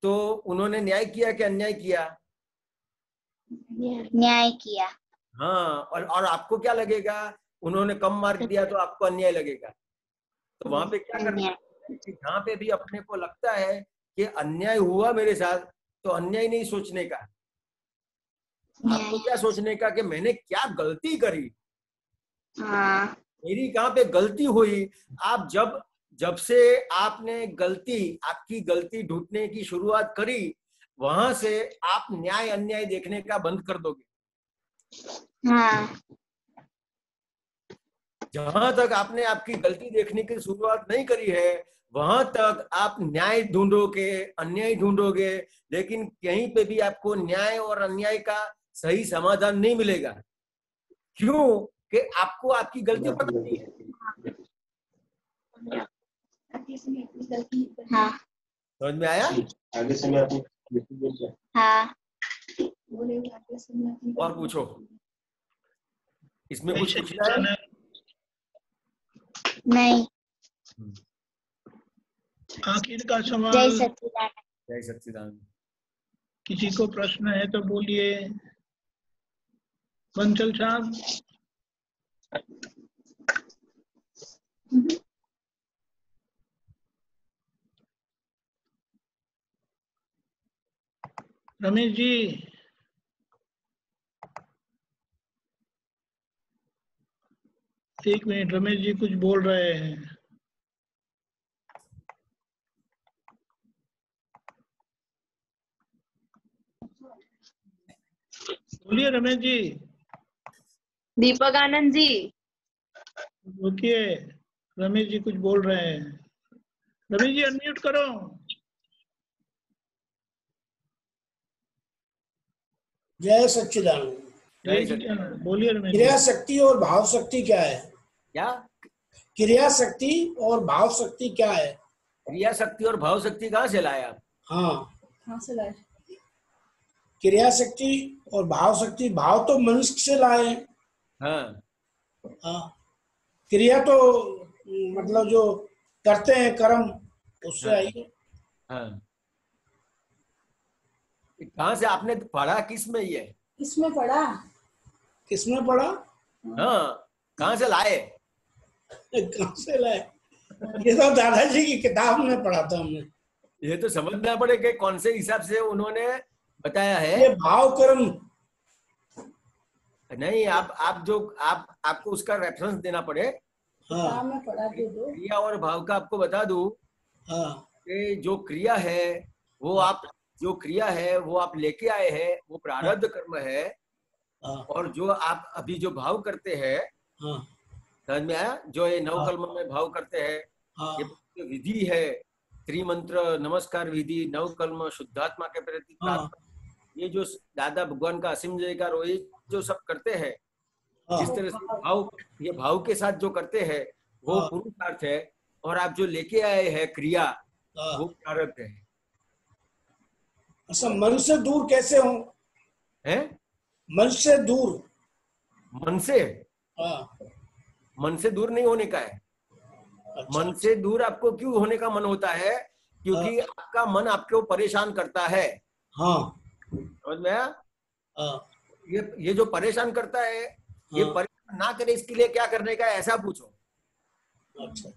Speaker 2: तो उन्होंने न्याय किया कि अन्याय किया?
Speaker 7: न्याय किया।
Speaker 2: हाँ, और आपको क्या लगेगा? उन्होंने कम मार्क दिया तो आपको अन्याय लगेगा। तो वहां पे क्या करना है कि जहाँ पे भी अपने को लगता है कि अन्याय हुआ मेरे साथ, तो अन्याय नहीं सोचने का, आपको क्या सोचने का कि मैंने क्या गलती करी, मेरी कहाँ पे गलती हुई। आप जब से आपने आपकी गलती ढूंढने की शुरुआत करी, वहां से आप न्याय अन्याय देखने का बंद कर दोगे। जहां तक आपने आपकी गलती देखने की शुरुआत नहीं करी है, वहां तक आप न्याय ढूंढोगे, अन्याय ढूंढोगे, लेकिन कहीं पे भी आपको न्याय और अन्याय का सही समाधान नहीं मिलेगा। क्यों? कि आपको आपकी गलती पता नहीं है।
Speaker 7: हाँ
Speaker 2: समझ में आया?
Speaker 9: आगे से मैं
Speaker 7: हाँ
Speaker 2: और पूछो, इसमें कुछ पूछना है?
Speaker 7: नहीं।
Speaker 1: आखिर का
Speaker 7: जय
Speaker 1: सवाल,
Speaker 7: सच्चिदानंद।
Speaker 2: जय सच्चिदानंद।
Speaker 1: किसी को प्रश्न है तो बोलिए। बंसल साहब, रमेश जी, एक मिनट, रमेश जी कुछ बोल रहे हैं। बोलिए रमेश जी।
Speaker 8: दीपक आनंद जी,
Speaker 1: रुकिए, रमेश जी कुछ बोल रहे हैं। रमेश जी अनम्यूट करो।
Speaker 10: जय सच्चिदानंद।
Speaker 2: जय सच्चिदानंद।
Speaker 1: बोलिए रमेश जी।
Speaker 10: क्रिया शक्ति और भाव शक्ति क्या है?
Speaker 2: क्या?
Speaker 10: क्रिया शक्ति और भाव शक्ति क्या है?
Speaker 2: क्रिया शक्ति और भाव शक्ति कहाँ से लाए आप?
Speaker 10: हाँ,
Speaker 8: कहाँ से लाए?
Speaker 10: क्रिया शक्ति और भाव शक्ति, भाव तो मनुष्य से लाए हैं।
Speaker 2: हाँ,
Speaker 10: हाँ, क्रिया तो मतलब जो करते हैं कर्म उससे
Speaker 2: हाँ।
Speaker 10: आई है।
Speaker 2: हाँ, कहाँ से आपने पढ़ा, किस में ये?
Speaker 10: किसमें पढ़ा? किसमें पढ़ा?
Speaker 2: हाँ, कहाँ से लाए?
Speaker 10: कहाँ से लाए? ये तो दादाजी की किताब में पढ़ा था हमने।
Speaker 2: ये तो समझना पड़ेगा कौन से हिसाब से उन्होंने बताया है।
Speaker 10: ये भाव कर्म
Speaker 2: नहीं, आप जो आपको उसका रेफरेंस देना पड़े।
Speaker 10: हाँ
Speaker 8: में पढ़ा के दो।
Speaker 2: क्रिया और भाव का आपको बता दूं
Speaker 10: हाँ
Speaker 2: कि जो क्रिया है वो आप लेके आए हैं, वो प्रारब्ध कर्म है।
Speaker 10: हाँ
Speaker 2: और जो आप अभी जो भाव करते हैं,
Speaker 10: हाँ
Speaker 2: समझ में आया? जो ये नवकर्म में भाव करते हैं,
Speaker 10: हाँ
Speaker 2: ये विधि है, त्रिमंत्र नमस्कार विधि, नवकर्म, शुद्धात्मा के प्रति
Speaker 10: हाँ
Speaker 2: प्रार्थना, ये जो दादा भगवान का असीम जय का रोहित जो सब करते हैं, जिस तरह से ये भाव के साथ जो करते हैं वो
Speaker 10: हाँ।
Speaker 2: पुरुषार्थ है। और आप जो लेके आए हैं क्रिया,
Speaker 10: हाँ।
Speaker 2: वो प्रारब्ध है।
Speaker 10: अच्छा, मन से दूर कैसे हो?
Speaker 2: हैं?
Speaker 10: मन से दूर?
Speaker 2: मन से?
Speaker 10: हाँ।
Speaker 2: मन से दूर नहीं होने का है।
Speaker 10: अच्छा,
Speaker 2: मन से दूर आपको क्यों होने का मन होता है? क्योंकि आपका मन आपको परेशान करता है।
Speaker 10: हाँ
Speaker 2: समझ में आया?
Speaker 10: हाँ
Speaker 2: ये जो परेशान करता है, ये
Speaker 10: हाँ।
Speaker 2: परेशान ना करे इसके लिए क्या करने का है, ऐसा पूछो।
Speaker 10: अच्छा,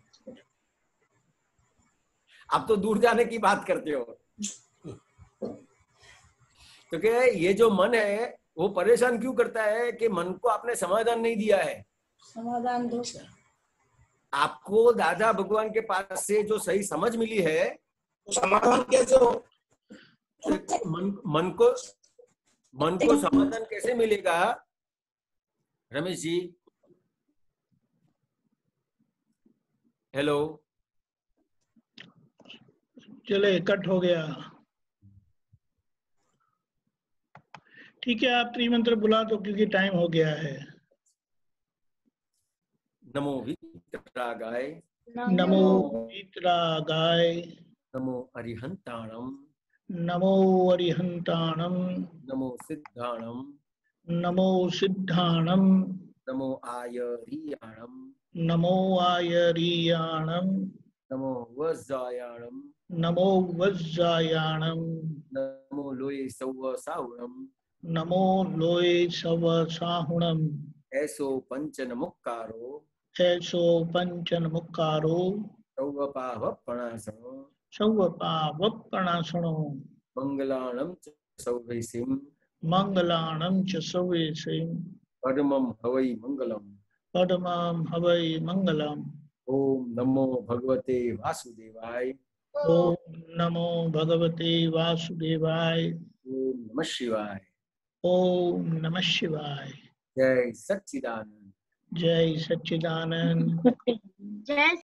Speaker 2: आप तो दूर जाने की बात करते हो। क्योंकि ये जो मन है वो परेशान क्यों करता है कि मन को आपने समाधान नहीं दिया है।
Speaker 8: समाधान दो।
Speaker 2: आपको दादा भगवान के पास से जो सही समझ मिली है,
Speaker 10: तो समाधान कैसे हो?
Speaker 2: मन को समाधान कैसे मिलेगा? रमेश जी, हेलो।
Speaker 1: चले, कट हो गया। ठीक है, आप त्रिमंत्र बुला दो क्योंकि टाइम हो गया है।
Speaker 2: नमो वितरागाय,
Speaker 1: नमो वितरागाय,
Speaker 2: नमो अरिहंताणम,
Speaker 1: नमो अरिहंताणम,
Speaker 2: नमो सिद्धाणम,
Speaker 1: नमो सिद्धाणम,
Speaker 2: नमो आयरियाणम,
Speaker 1: नमो आयरियाणम,
Speaker 2: नमो वज्रायाणम,
Speaker 1: नमो वज्रायाणम,
Speaker 2: नमो लोये सौव साहुणम,
Speaker 1: नमो लोये सव साहुणम,
Speaker 2: ऐसो पंचन मुक्कारो,
Speaker 1: ऐसो पंचन मुक्कारो,
Speaker 2: सौवपावपणासनो,
Speaker 1: सौवपावपणासनो,
Speaker 2: मंगलाणम च सौवैसिम,
Speaker 1: मंगलाणं च सवेशे,
Speaker 2: परमं हवै मंगलम।
Speaker 1: परमं हवै मंगलम्।
Speaker 2: ओम नमो भगवते वासुदेवाय,
Speaker 1: ओम नमो भगवते वासुदेवाय,
Speaker 2: ओम नमः शिवाय।
Speaker 1: ओम नमः शिवाय।
Speaker 2: जय सच्चिदानंद।
Speaker 1: जय सच्चिदानंद।
Speaker 4: जय